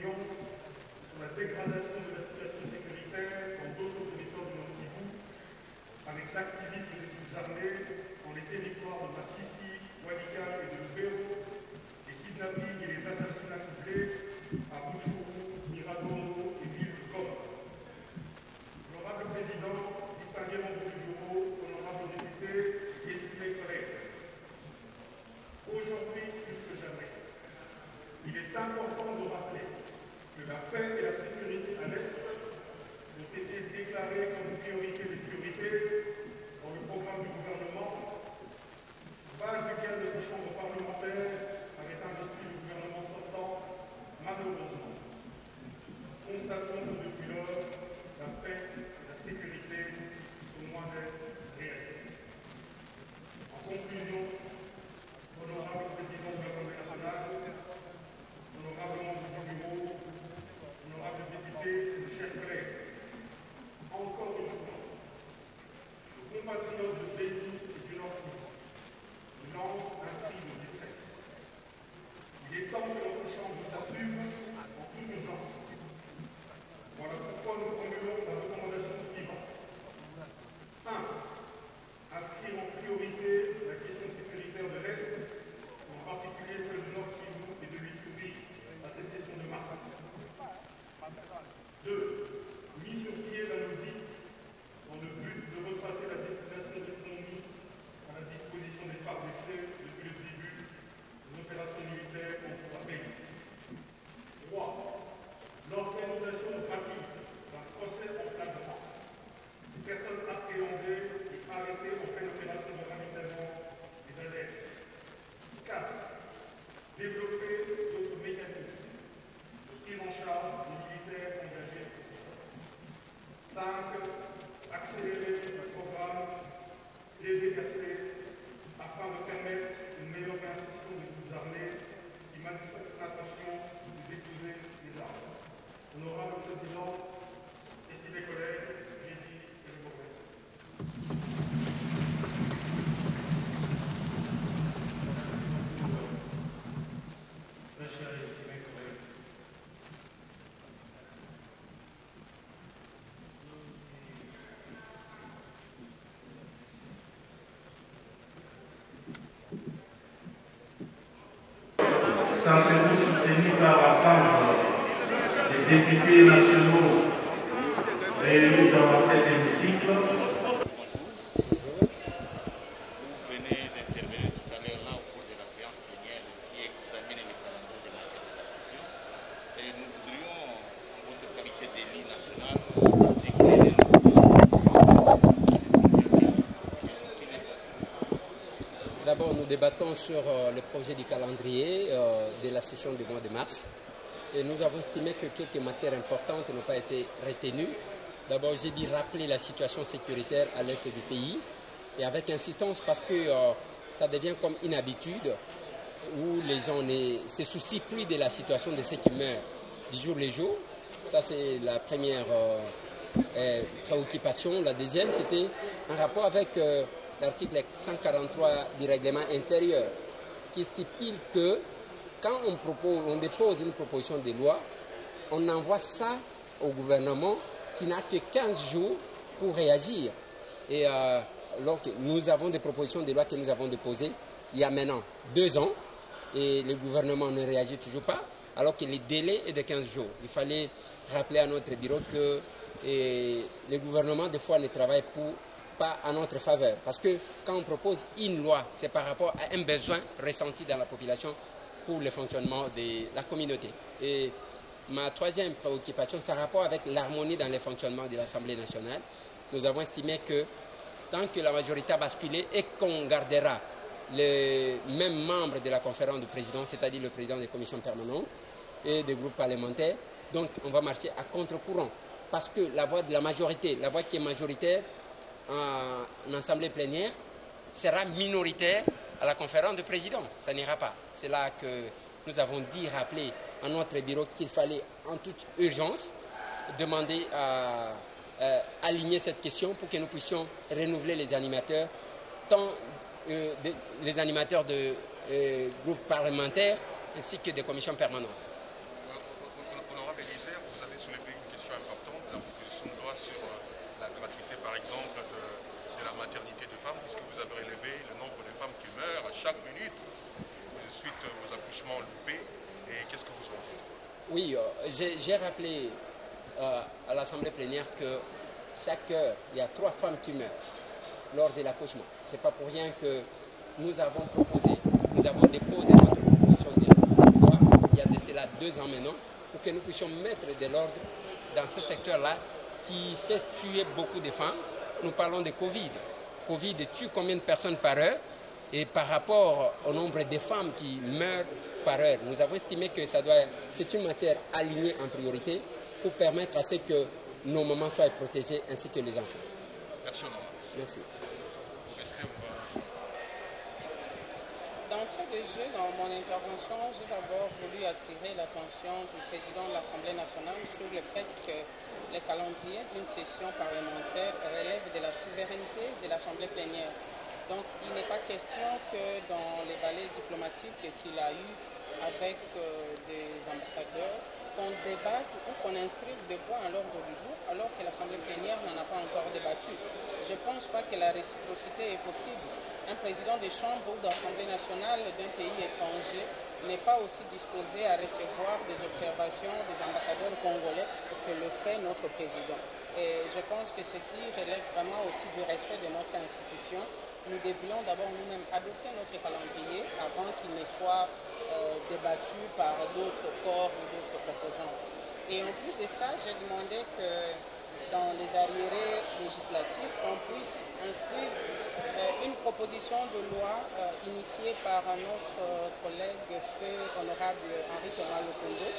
Sentez-vous soutenu par l'ensemble des députés nationaux réunis dans cet hémicycle? D'abord, nous débattons sur le projet du calendrier de la session du mois de mars. Et nous avons estimé que quelques matières importantes n'ont pas été retenues. D'abord, j'ai dit rappeler la situation sécuritaire à l'est du pays, et avec insistance parce que ça devient comme une habitude où les gens ne se soucient plus de la situation de ceux qui meurent du jour le jour. Ça, c'est la première préoccupation. La deuxième, c'était en rapport avec l'article 143 du règlement intérieur qui stipule que quand on dépose une proposition de loi, on envoie ça au gouvernement qui n'a que 15 jours pour réagir. Et alors que nous avons des propositions de loi que nous avons déposées il y a maintenant 2 ans et le gouvernement ne réagit toujours pas, alors que le délai est de 15 jours. Il fallait rappeler à notre bureau que le gouvernement, des fois, ne travaille pas à notre faveur. Parce que quand on propose une loi, c'est par rapport à un besoin ressenti dans la population pour le fonctionnement de la communauté. Et ma troisième préoccupation, c'est en rapport avec l'harmonie dans le fonctionnement de l'Assemblée nationale. Nous avons estimé que tant que la majorité a basculé et qu'on gardera les mêmes membres de la conférence de présidents, c'est-à-dire le président des commissions permanentes et des groupes parlementaires, donc on va marcher à contre-courant. Parce que la voix de la majorité, la voix qui est majoritaire en assemblée plénière, sera minoritaire à la conférence de présidents. Ça n'ira pas. C'est là que nous avons dit, rappeler à notre bureau qu'il fallait en toute urgence demander à aligner cette question pour que nous puissions renouveler les animateurs, tant les animateurs de groupes parlementaires ainsi que des commissions permanentes. Honorable Élisère, vous avez soulevé une question importante, la proposition de loi sur la gratuité par exemple de la maternité de femmes, puisque vous avez relevé le nombre de femmes qui meurent chaque minute suite aux accouchements loupés. Et qu'est-ce que vous en dites? Oui, j'ai rappelé à l'Assemblée plénière que chaque heure, il y a 3 femmes qui meurent lors de l'accouchement. Ce n'est pas pour rien que nous avons déposé notre proposition de loi il y a de cela 2 ans maintenant pour que nous puissions mettre de l'ordre dans ce secteur-là qui fait tuer beaucoup de femmes. Nous parlons de Covid. Covid tue combien de personnes par heure? Et par rapport au nombre de femmes qui meurent par heure, nous avons estimé que c'est une matière alignée en priorité pour permettre à ce que nos mamans soient protégées ainsi que les enfants. Merci. Merci. D'entrée de jeu, dans mon intervention, j'ai d'abord voulu attirer l'attention du président de l'Assemblée nationale sur le fait que le calendrier d'une session parlementaire relève de la souveraineté de l'Assemblée plénière. Donc, il n'est pas question que dans les balais diplomatiques qu'il a eus avec des ambassadeurs, qu'on débatte ou qu'on inscrive des points à l'ordre du jour, alors que l'Assemblée plénière n'en a pas encore débattu. Je ne pense pas que la réciprocité est possible. Un président de chambre ou d'Assemblée nationale d'un pays étranger n'est pas aussi disposé à recevoir des observations des ambassadeurs congolais que le fait notre président. Et je pense que ceci relève vraiment aussi du respect de notre institution. Nous devions d'abord nous-mêmes adopter notre calendrier avant qu'il ne soit débattu par d'autres corps ou d'autres composantes. Et en plus de ça, j'ai demandé que dans les arriérés législatifs, on puisse inscrire une proposition de loi initiée par notre collègue feu honorable Henri Thomas Lokondo.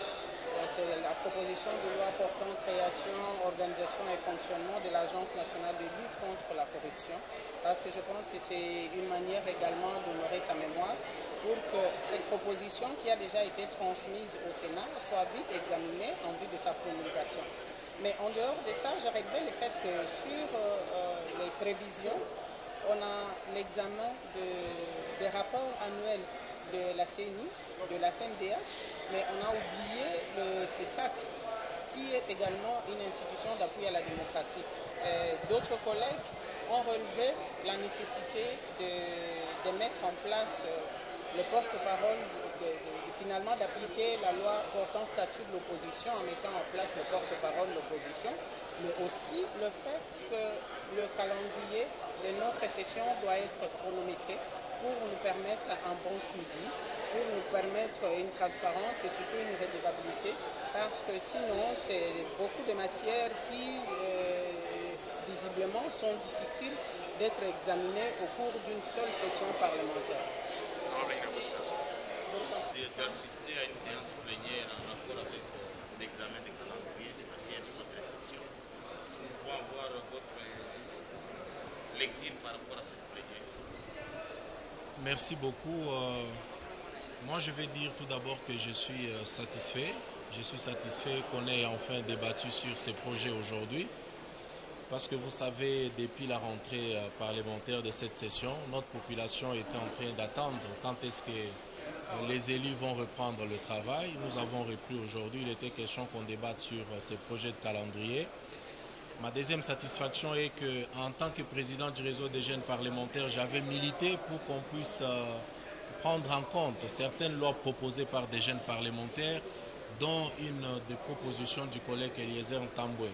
C'est la proposition de loi portant création, organisation et fonctionnement de l'Agence nationale de lutte contre la corruption, parce que je pense que c'est une manière également d'honorer sa mémoire pour que cette proposition qui a déjà été transmise au Sénat soit vite examinée en vue de sa promulgation. Mais en dehors de ça, j'ai relevé le fait que sur les prévisions, on a l'examen des rapports annuels de la CNI, de la CNDH, mais on a oublié le CESAC, qui est également une institution d'appui à la démocratie. D'autres collègues ont relevé la nécessité de mettre en place le porte-parole finalement d'appliquer la loi portant statut de l'opposition en mettant en place le porte-parole de l'opposition, mais aussi le fait que le calendrier de notre session doit être chronométré pour nous permettre un bon suivi, pour nous permettre une transparence et surtout une redevabilité, parce que sinon, c'est beaucoup de matières qui, visiblement, sont difficiles d'être examinées au cours d'une seule session parlementaire. D'assister à une séance plénière en accord avec l'examen des calendriers des matières de notre session. Nous pouvons avoir votre lecture par rapport à cette plénière. Merci beaucoup. Moi, je vais dire tout d'abord que je suis satisfait. Je suis satisfait qu'on ait enfin débattu sur ces projets aujourd'hui. Parce que vous savez, depuis la rentrée parlementaire de cette session, notre population était en train d'attendre quand est-ce que les élus vont reprendre le travail. Nous avons repris aujourd'hui. Il était question qu'on débatte sur ces projets de calendrier. Ma deuxième satisfaction est qu'en tant que président du réseau des jeunes parlementaires, j'avais milité pour qu'on puisse prendre en compte certaines lois proposées par des jeunes parlementaires, dont une des propositions du collègue Eliezer Ntambwe,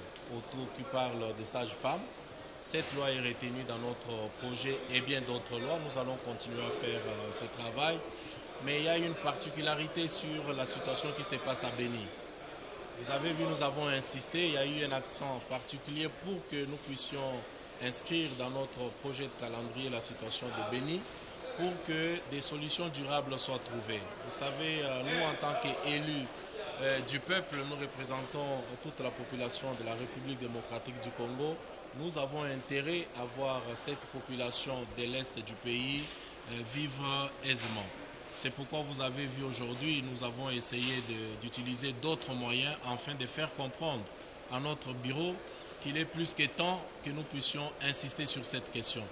qui parle des sages-femmes. Cette loi est retenue dans notre projet et bien d'autres lois. Nous allons continuer à faire ce travail. Mais il y a une particularité sur la situation qui se passe à Béni. Vous avez vu, nous avons insisté, il y a eu un accent particulier pour que nous puissions inscrire dans notre projet de calendrier la situation de Béni, pour que des solutions durables soient trouvées. Vous savez, nous en tant qu'élus du peuple, nous représentons toute la population de la République démocratique du Congo. Nous avons intérêt à voir cette population de l'Est du pays vivre aisément. C'est pourquoi vous avez vu aujourd'hui, nous avons essayé d'utiliser d'autres moyens afin de faire comprendre à notre bureau qu'il est plus que temps que nous puissions insister sur cette question.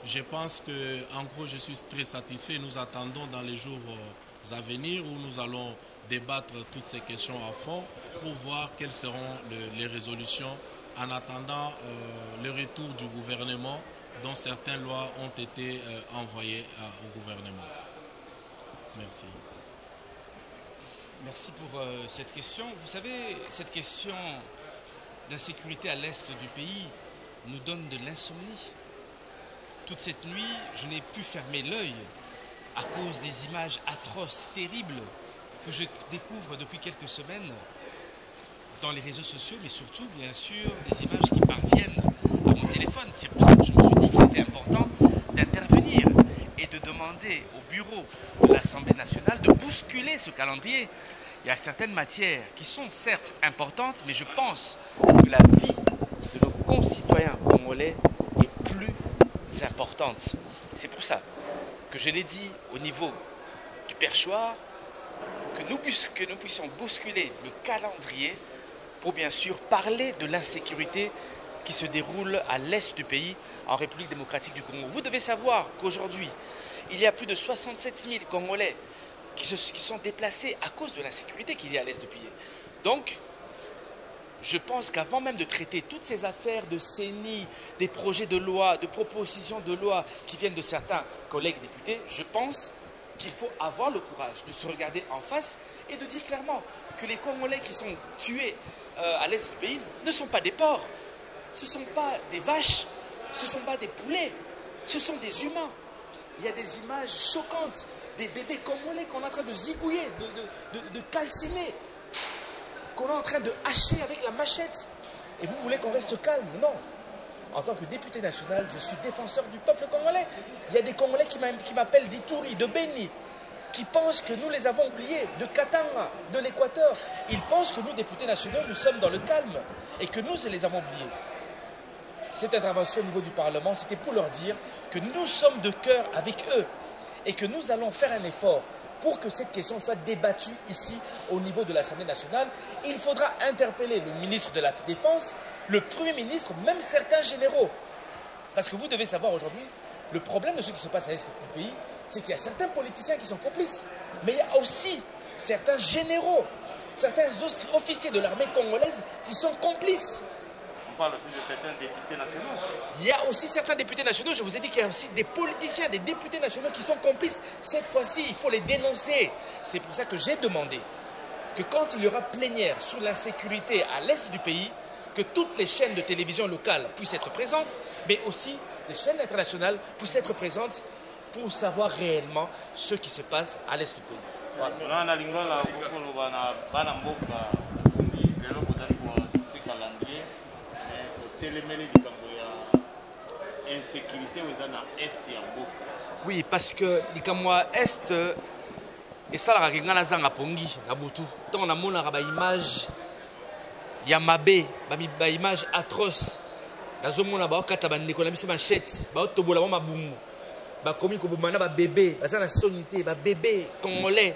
Je pense que, en gros, je suis très satisfait. Nous attendons dans les jours à venir où nous allons débattre toutes ces questions à fond pour voir quelles seront les résolutions en attendant le retour du gouvernement dont certaines lois ont été envoyées au gouvernement. Merci. Merci pour cette question. Vous savez, cette question d'insécurité à l'est du pays nous donne de l'insomnie. Toute cette nuit, je n'ai pu fermer l'œil à cause des images atroces, terribles, que je découvre depuis quelques semaines dans les réseaux sociaux, mais surtout, bien sûr, des images qui parviennent à mon téléphone. C'est pour ça que je me suis dit qu'il était important d'intervenir et de demander au bureau de l'Assemblée nationale de bousculer ce calendrier. Il y a certaines matières qui sont certes importantes, mais je pense que la vie de nos concitoyens congolais est plus importante. C'est pour ça que je l'ai dit au niveau du perchoir, que nous puissions bousculer le calendrier pour bien sûr parler de l'insécurité qui se déroule à l'est du pays, en République démocratique du Congo. Vous devez savoir qu'aujourd'hui, il y a plus de 67 000 Congolais qui sont déplacés à cause de l'insécurité qu'il y a à l'est du pays. Donc, je pense qu'avant même de traiter toutes ces affaires de CENI, des projets de loi, de propositions de loi qui viennent de certains collègues députés, je pense qu'il faut avoir le courage de se regarder en face et de dire clairement que les Congolais qui sont tués à l'est du pays ne sont pas des porcs, ce ne sont pas des vaches, ce ne sont pas des poulets, ce sont des humains. Il y a des images choquantes, des bébés congolais qu'on est en train de zigouiller, de calciner, qu'on est en train de hacher avec la machette. Et vous voulez qu'on reste calme? Non. En tant que député national, je suis défenseur du peuple congolais. Il y a des Congolais qui m'appellent d'Ituri, de Béni, qui pensent que nous les avons oubliés, de Katanga, de l'Équateur. Ils pensent que nous, députés nationaux, nous sommes dans le calme et que nous les avons oubliés. Cette intervention au niveau du Parlement, c'était pour leur dire que nous sommes de cœur avec eux et que nous allons faire un effort pour que cette question soit débattue ici au niveau de l'Assemblée nationale. Il faudra interpeller le ministre de la Défense, le Premier ministre, même certains généraux. Parce que vous devez savoir aujourd'hui, le problème de ce qui se passe à l'est du pays, c'est qu'il y a certains politiciens qui sont complices. Mais il y a aussi certains généraux, certains officiers de l'armée congolaise qui sont complices. parle aussi de certains députés nationaux. Il y a aussi certains députés nationaux, je vous ai dit qu'il y a aussi des politiciens, des députés nationaux qui sont complices. Cette fois-ci, il faut les dénoncer. C'est pour ça que j'ai demandé que quand il y aura plénière sur l'insécurité à l'est du pays, que toutes les chaînes de télévision locales puissent être présentes, mais aussi des chaînes internationales puissent être présentes pour savoir réellement ce qui se passe à l'est du pays. Voilà. Oui, parce que likamwa est et ça la ngana zanga pongi na butu. Tant on a mona ba image ya mabe, ba image atroce. Nazo mona ba okata ba ndeko na biso manchette, ba otobola ba mabumu. Ba komi ko bomana ba bébé, ba sana sonité, ba bébé congolais.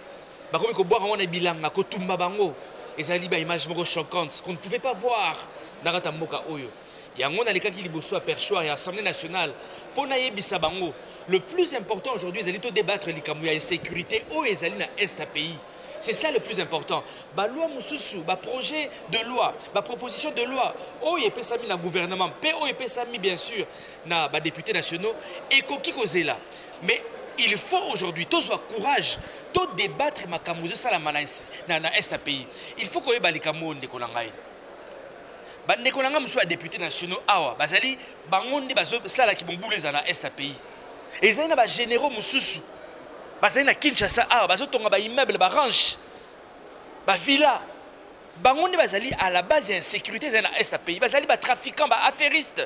Ba komi ko boire wana bilanga ko tumba bango. Et ça li ba image moko choquante qu'on ne pouvait pas voir na kata mboka oyo. Yango na lekaki liboso a perchoir ya Assemblée nationale pona yebisa bango. Le plus important aujourd'hui, c'est de débattre la sécurité au Ezali est à pays. C'est ça le plus important. Ba loi mususu, ba projet de loi, ba proposition de loi, o yepé sami na gouvernement, o yepé sami bien sûr na ba députés nationaux et koki kozela. Mais il faut aujourd'hui tous avoir courage, tout débattre makamuzo salama na est à pays. Il faut que ba likamo ndeko na ngai. Ba ndeko na ngai musu ba députés nationaux awa, bazali bangonde bazo sala ki bombuleza na est à pays. Et ils ont des généraux mususu. Ils ont Kinshasa, ils ont des immeubles, des ranches, des villas. Ils à la base de l'insécurité dans l'Est pays. Ils ont des trafiquants, des affairistes.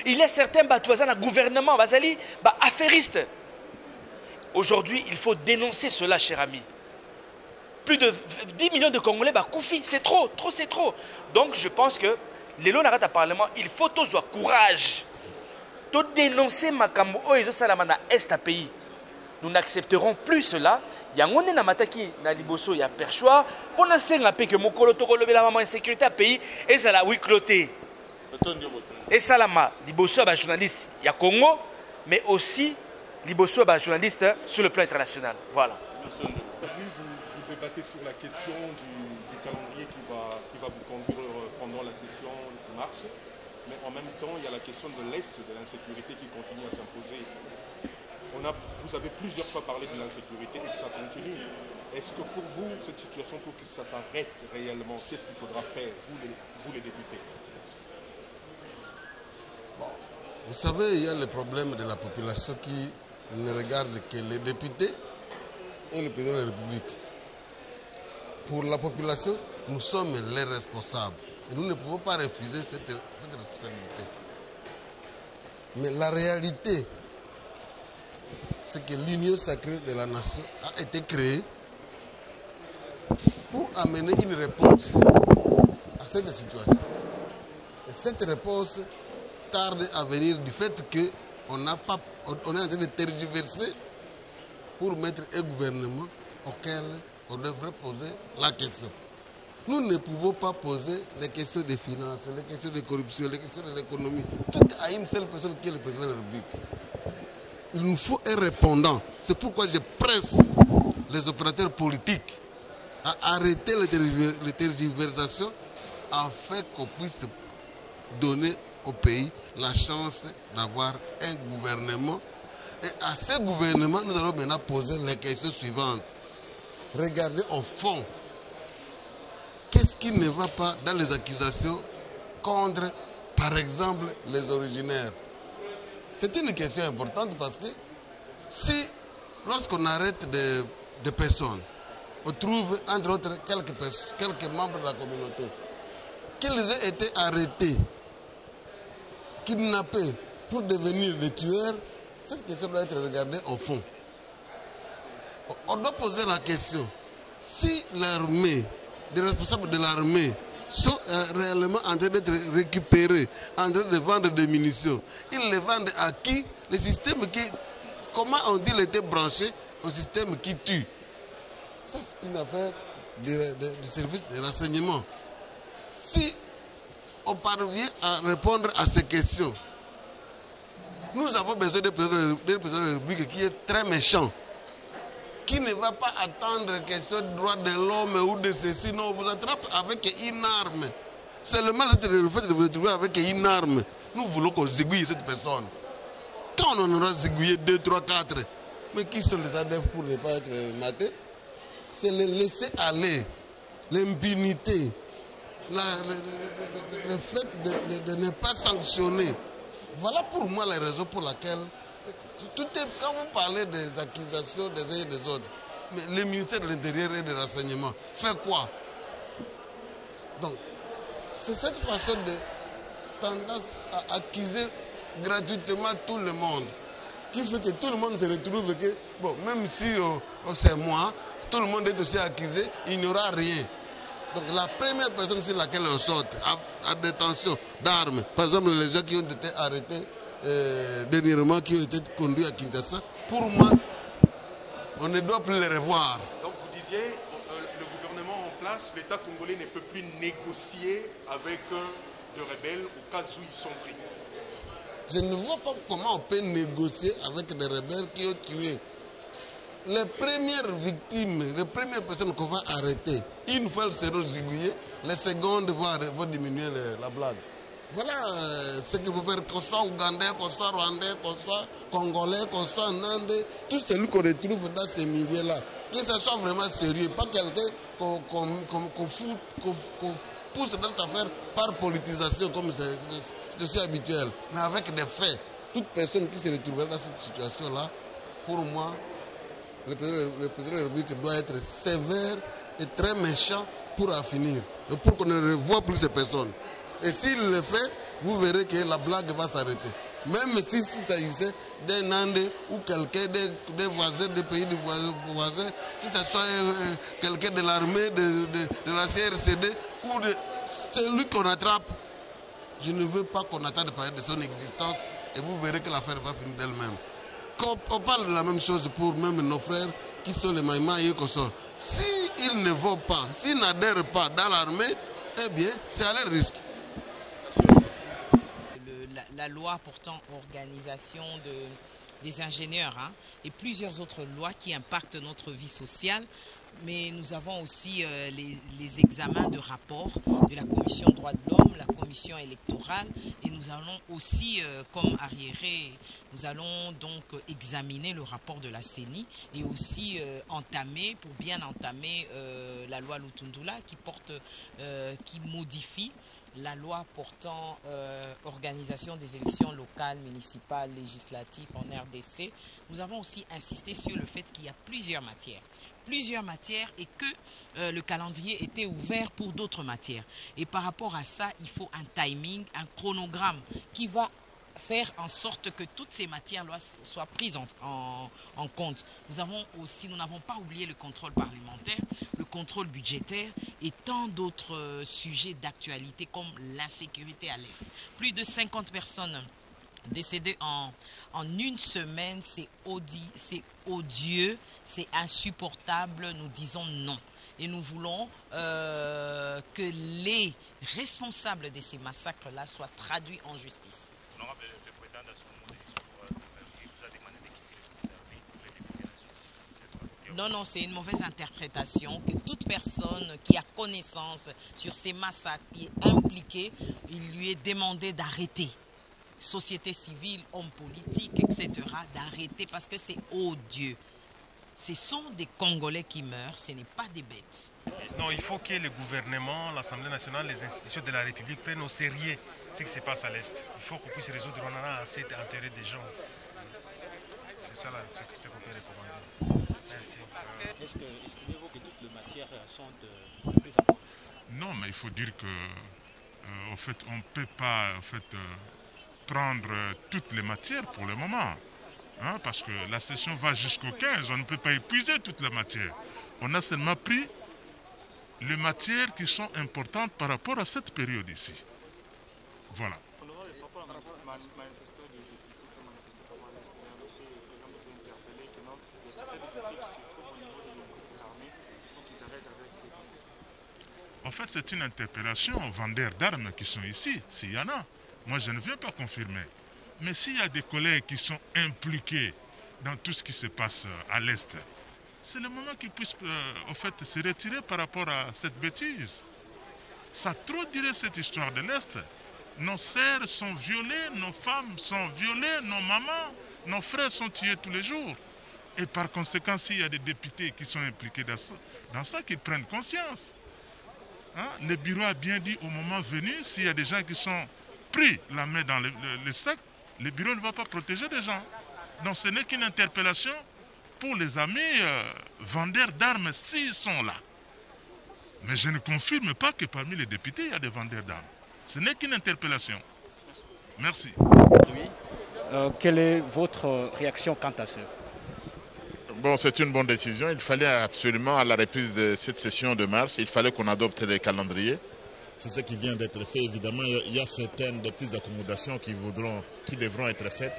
Il y a certains bateaux dans le gouvernement, ils ont des affairistes. Aujourd'hui, il faut dénoncer cela, chers amis. Plus de 10 millions de Congolais, c'est trop, c'est trop. Donc je pense que les lois au Parlement, il faut tous avoir courage. De dénoncer makambo oyo salama na est à pays. Nous n'accepterons plus cela. Yangonde na mataki na liboso ya perchoir pour na senga pe que mokolo to kolobela maman insécurité à pays et ça la wikloté. Et salama liboso ba journaliste ya Congo mais aussi liboso ba journaliste sur le plan international. Voilà. Aujourd'hui, vous débattez sur la question du calendrier qui va vous conduire pendant la session de mars. Mais en même temps, il y a la question de l'Est, de l'insécurité qui continue à s'imposer. Vous avez plusieurs fois parlé de l'insécurité et que ça continue. Est-ce que pour vous, cette situation, pour que ça s'arrête réellement, qu'est-ce qu'il faudra faire, vous les députés? Bon, vous savez, il y a le problème de la population qui ne regarde que les députés et le président de la République. Pour la population, nous sommes les responsables. Et nous ne pouvons pas refuser cette responsabilité. Mais la réalité, c'est que l'union sacrée de la nation a été créée pour amener une réponse à cette situation. Et cette réponse tarde à venir du fait qu'on est en train de tergiverser pour mettre un gouvernement auquel on devrait poser la question. Nous ne pouvons pas poser les questions des finances, les questions de corruption, les questions de l'économie, tout à une seule personne qui est le président de la République. Il nous faut un répondant. C'est pourquoi je presse les opérateurs politiques à arrêter les tergiversations afin qu'on puisse donner au pays la chance d'avoir un gouvernement. Et à ce gouvernement, nous allons maintenant poser les questions suivantes. Regardez au fond. Qu'est-ce qui ne va pas dans les accusations contre, par exemple, les originaires? C'est une question importante parce que si, lorsqu'on arrête des personnes, on trouve, entre autres, quelques membres de la communauté, qu'ils aient été arrêtés, kidnappés pour devenir des tueurs, cette question doit être regardée au fond. On doit poser la question, si l'armée, des responsables de l'armée sont réellement en train d'être récupérés, en train de vendre des munitions. Ils les vendent à qui? Le système qui... Comment ont-ils été branchés au système qui tue? Ça, c'est une affaire du service de renseignement. Si on parvient à répondre à ces questions, nous avons besoin d'un président de la République qui est très méchant, qui ne va pas attendre question de droits de l'homme ou de ceci. Non, on vous attrape avec une arme. Seulement le fait de vous retrouver avec une arme, nous voulons qu'on zigouille cette personne. Quand on en aura zigouillé 2, 3, 4, mais qui sont les adeptes pour ne pas être matés? C'est le laisser aller, l'impunité, le fait de ne pas sanctionner. Voilà pour moi les raisons pour lesquelles, quand vous parlez des accusations des uns et des autres, mais le ministère de l'Intérieur et des Renseignements fait quoi? Donc, c'est cette façon de tendance à accuser gratuitement tout le monde qui fait que tout le monde se retrouve que, bon, même si c'est moi, tout le monde est aussi accusé, il n'y aura rien. Donc la première personne sur laquelle on saute à détention d'armes, par exemple les gens qui ont été arrêtés dernièrement, qui ont été conduits à Kinshasa, pour moi, on ne doit plus les revoir. Donc vous disiez, le gouvernement en place, l'État congolais ne peut plus négocier avec de rebelles au cas où ils sont pris. Je ne vois pas comment on peut négocier avec des rebelles qui ont tué. Les premières victimes, les premières personnes qu'on va arrêter, une fois elles seront zigouillées, les secondes vont diminuer la blague. Voilà ce qu'il faut faire, qu'on soit ougandais, qu'on soit rwandais, qu'on soit congolais, qu'on soit en Inde, tout celui qu'on retrouve dans ces milieux-là, que ce soit vraiment sérieux, pas quelqu'un qu'on pousse dans cette affaire par politisation, comme c'est aussi habituel, mais avec des faits. Toute personne qui se retrouverait dans cette situation-là, pour moi, le président de la République doit être sévère et très méchant pour en finir, et pour qu'on ne revoie plus ces personnes. Et s'il le fait, vous verrez que la blague va s'arrêter. Même s'il s'agissait d'un Andé ou quelqu'un des voisins, des pays voisins, que ce soit quelqu'un de l'armée, de la CRCD, ou de celui qu'on attrape. Je ne veux pas qu'on attende de parler de son existence et vous verrez que l'affaire va finir d'elle-même. On parle de la même chose pour même nos frères qui sont les Maïma et Kossor. S'ils ne vont pas, s'ils n'adhèrent pas dans l'armée, eh bien, c'est à leur risque. La loi portant organisation des ingénieurs et plusieurs autres lois qui impactent notre vie sociale. Mais nous avons aussi les examens de rapports de la Commission droits de l'homme, la Commission électorale, et nous allons aussi, comme arriéré, nous allons donc examiner le rapport de la CENI et aussi pour bien entamer la loi Lutundula qui modifie la loi portant organisation des élections locales, municipales, législatives en RDC. Nous avons aussi insisté sur le fait qu'il y a plusieurs matières et que le calendrier était ouvert pour d'autres matières. Et par rapport à ça, il faut un timing, un chronogramme qui va faire en sorte que toutes ces matières soient prises en compte. Nous n'avons pas oublié le contrôle parlementaire, le contrôle budgétaire et tant d'autres sujets d'actualité comme l'insécurité à l'Est. Plus de 50 personnes décédées en une semaine, c'est odieux, c'est insupportable, nous disons non. Et nous voulons que les responsables de ces massacres-là soient traduits en justice. Non, c'est une mauvaise interprétation que toute personne qui a connaissance sur ces massacres, qui est impliquée, il lui est demandé d'arrêter. Société civile, hommes politiques, etc., d'arrêter parce que c'est odieux. Ce sont des Congolais qui meurent, ce n'est pas des bêtes. Non, il faut que le gouvernement, l'Assemblée nationale, les institutions de la République prennent au sérieux ce qui se passe à l'Est. Il faut qu'on puisse résoudre, on en a assez d'intérêt des gens. C'est ça là, ce qu'on peut recommander. Merci. Est-ce que estimez-vous que toutes les matières sont de plus importantes? Non, mais il faut dire que en fait, on ne peut pas prendre toutes les matières pour le moment. Parce que la session va jusqu'au 15, on ne peut pas épuiser toutes les matières. On a seulement pris les matières qui sont importantes par rapport à cette période ici. Voilà. En fait, c'est une interpellation aux vendeurs d'armes qui sont ici, s'il y en a. Moi, je ne viens pas confirmer. Mais s'il y a des collègues qui sont impliqués dans tout ce qui se passe à l'Est, c'est le moment qu'ils puissent en fait, se retirer par rapport à cette bêtise. Ça a trop duré cette histoire de l'Est. Nos sœurs sont violées, nos femmes sont violées, nos mamans, nos frères sont tués tous les jours. Et par conséquent, s'il y a des députés qui sont impliqués dans ça, qu'ils prennent conscience. Hein? Le bureau a bien dit au moment venu, s'il y a des gens qui sont pris la main dans le sac, le bureau ne va pas protéger des gens. Donc ce n'est qu'une interpellation pour les amis vendeurs d'armes s'ils sont là. Mais je ne confirme pas que parmi les députés, il y a des vendeurs d'armes. Ce n'est qu'une interpellation. Merci. Quelle est votre réaction quant à ça? Bon, c'est une bonne décision. Il fallait absolument, à la reprise de cette session de mars, il fallait qu'on adopte les calendriers. C'est ce qui vient d'être fait. Évidemment, il y a certaines petites accommodations qui devront être faites.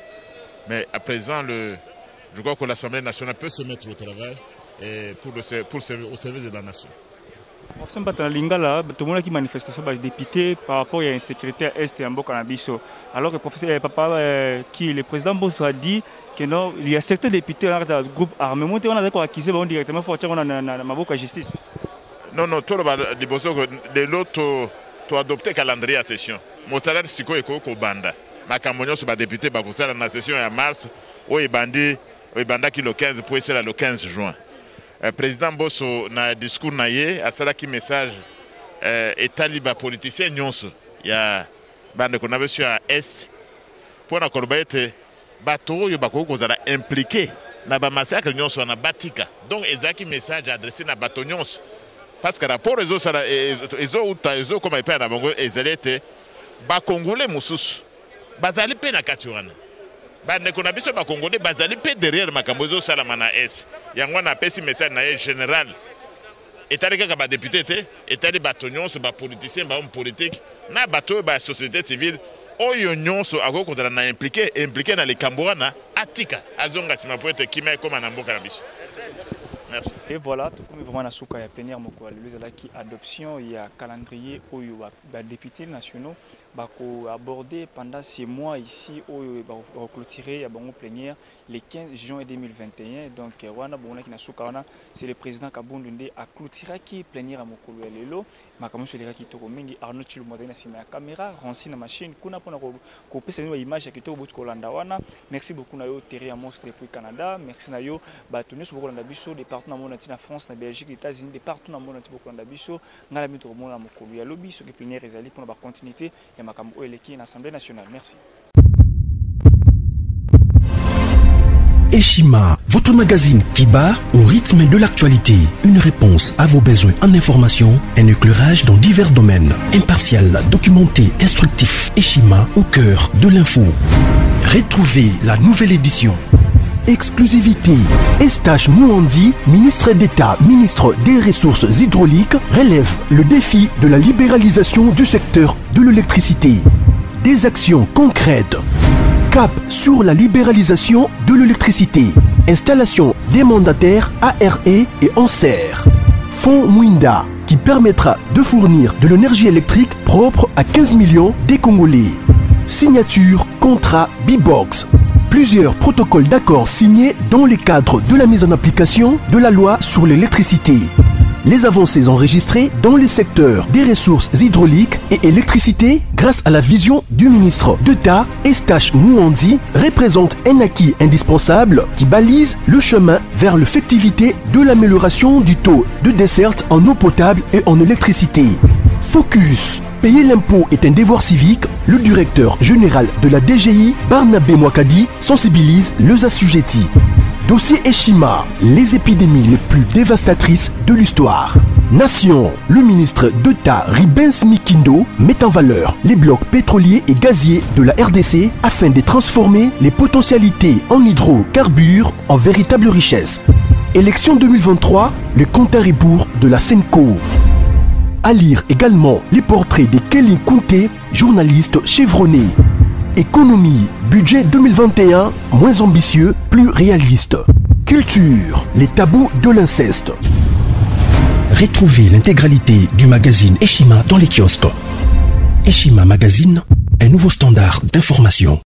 Mais à présent, je crois que l'Assemblée nationale peut se mettre au travail et au service de la nation. Professeur Lingala, tout le monde qui manifestation des députés par rapport à l'insécurité est et en Bokanabissou. Alors que le président Bosso a dit que non, il y a certains députés dans le groupe armé. On a d'accord accusé directement pour la justice. Non, tout le l'autre tu adopté le calendrier à session. Motala Siko et Koko Banda. Ma campagne sur les députés pour la session en mars, où il bandi qui le 15 pour essayer le 15 juin. Le président Bosso na discours naie à cela qui message état libre politicien nyonso. Il y a bande qu'on avait sur est pour la corbeille bateau yo bako ko zala impliqué na ba massacre nyonso na batika. Donc ezaki message adressé na bateau nyonso. Parce que rapport les autres comme il perd na bango ezelete ba congolais mususu bazali pe na katuana. Bande qu'on a biso ba congolais bazali pe derrière makambo zo sala mana est. Yango na pesi message na général. État ka ba député te, état de bateau nyonso ba politicien ba homme politique na bateau ba société civile. Oyo nyonso akokodala na impliqué dans les Kamborana atika azonga sima poete kima comme na mboka na biso. Merci. Et voilà, tout comme vraiment na souka ya plénière moko aleleza ki adoption ya calendrier oyo ba députés nationaux bako aborder pendant ces mois ici oyo ba clôturer ya bango plénière le 15 juin 2021. Donc wana bona ki na souka wana c'est le président Kabundu Nde a clôturé ki plénière moko lelo makambo so leka kitoko mingi Arnaud Chilomodé na sima ya caméra ranci na machine kuna pona ko pesa ni image ya kitoko bout kolanda wana. Merci beaucoup na yo Terry Amos depuis Canada. Merci na yo ba tonu so kolanda biso de partout na monde na France na Belgique États-Unis de partout na monde na kolanda biso ngala mito mona mokolo ya lobi so ki plénière ezali pona ba continuité ya makambo eleki na Assemblée nationale. Merci. Eshima, votre magazine qui bat au rythme de l'actualité. Une réponse à vos besoins en information, un éclairage dans divers domaines. Impartial, documenté, instructif. Eshima au cœur de l'info. Retrouvez la nouvelle édition. Exclusivité. Estache Mouandi, ministre d'État, ministre des Ressources hydrauliques, relève le défi de la libéralisation du secteur de l'électricité. Des actions concrètes. Cap sur la libéralisation de l'électricité. Installation des mandataires ARE et ANSER. Fonds Mwinda qui permettra de fournir de l'énergie électrique propre à 15 millions des Congolais. Signature contrat B-Box. Plusieurs protocoles d'accord signés dans le cadre de la mise en application de la loi sur l'électricité. Les avancées enregistrées dans les secteurs des ressources hydrauliques et électricité grâce à la vision du ministre d'État Estache Mouandi représentent un acquis indispensable qui balise le chemin vers l'effectivité de l'amélioration du taux de desserte en eau potable et en électricité. Focus. Payer l'impôt est un devoir civique. Le directeur général de la DGI, Barnabé Mwakadi, sensibilise les assujettis. Dossier Eshima, les épidémies les plus dévastatrices de l'histoire. Nation, le ministre d'État Ribens Mikindo met en valeur les blocs pétroliers et gaziers de la RDC afin de transformer les potentialités en hydrocarbures en véritable richesse. Élection 2023, le compte à rebours de la Senco. À lire également les portraits de Kelly Kounté, journaliste chevronné. Économie, budget 2021, moins ambitieux, plus réaliste. Culture, les tabous de l'inceste. Retrouvez l'intégralité du magazine Eshima dans les kiosques. Eshima Magazine, un nouveau standard d'information.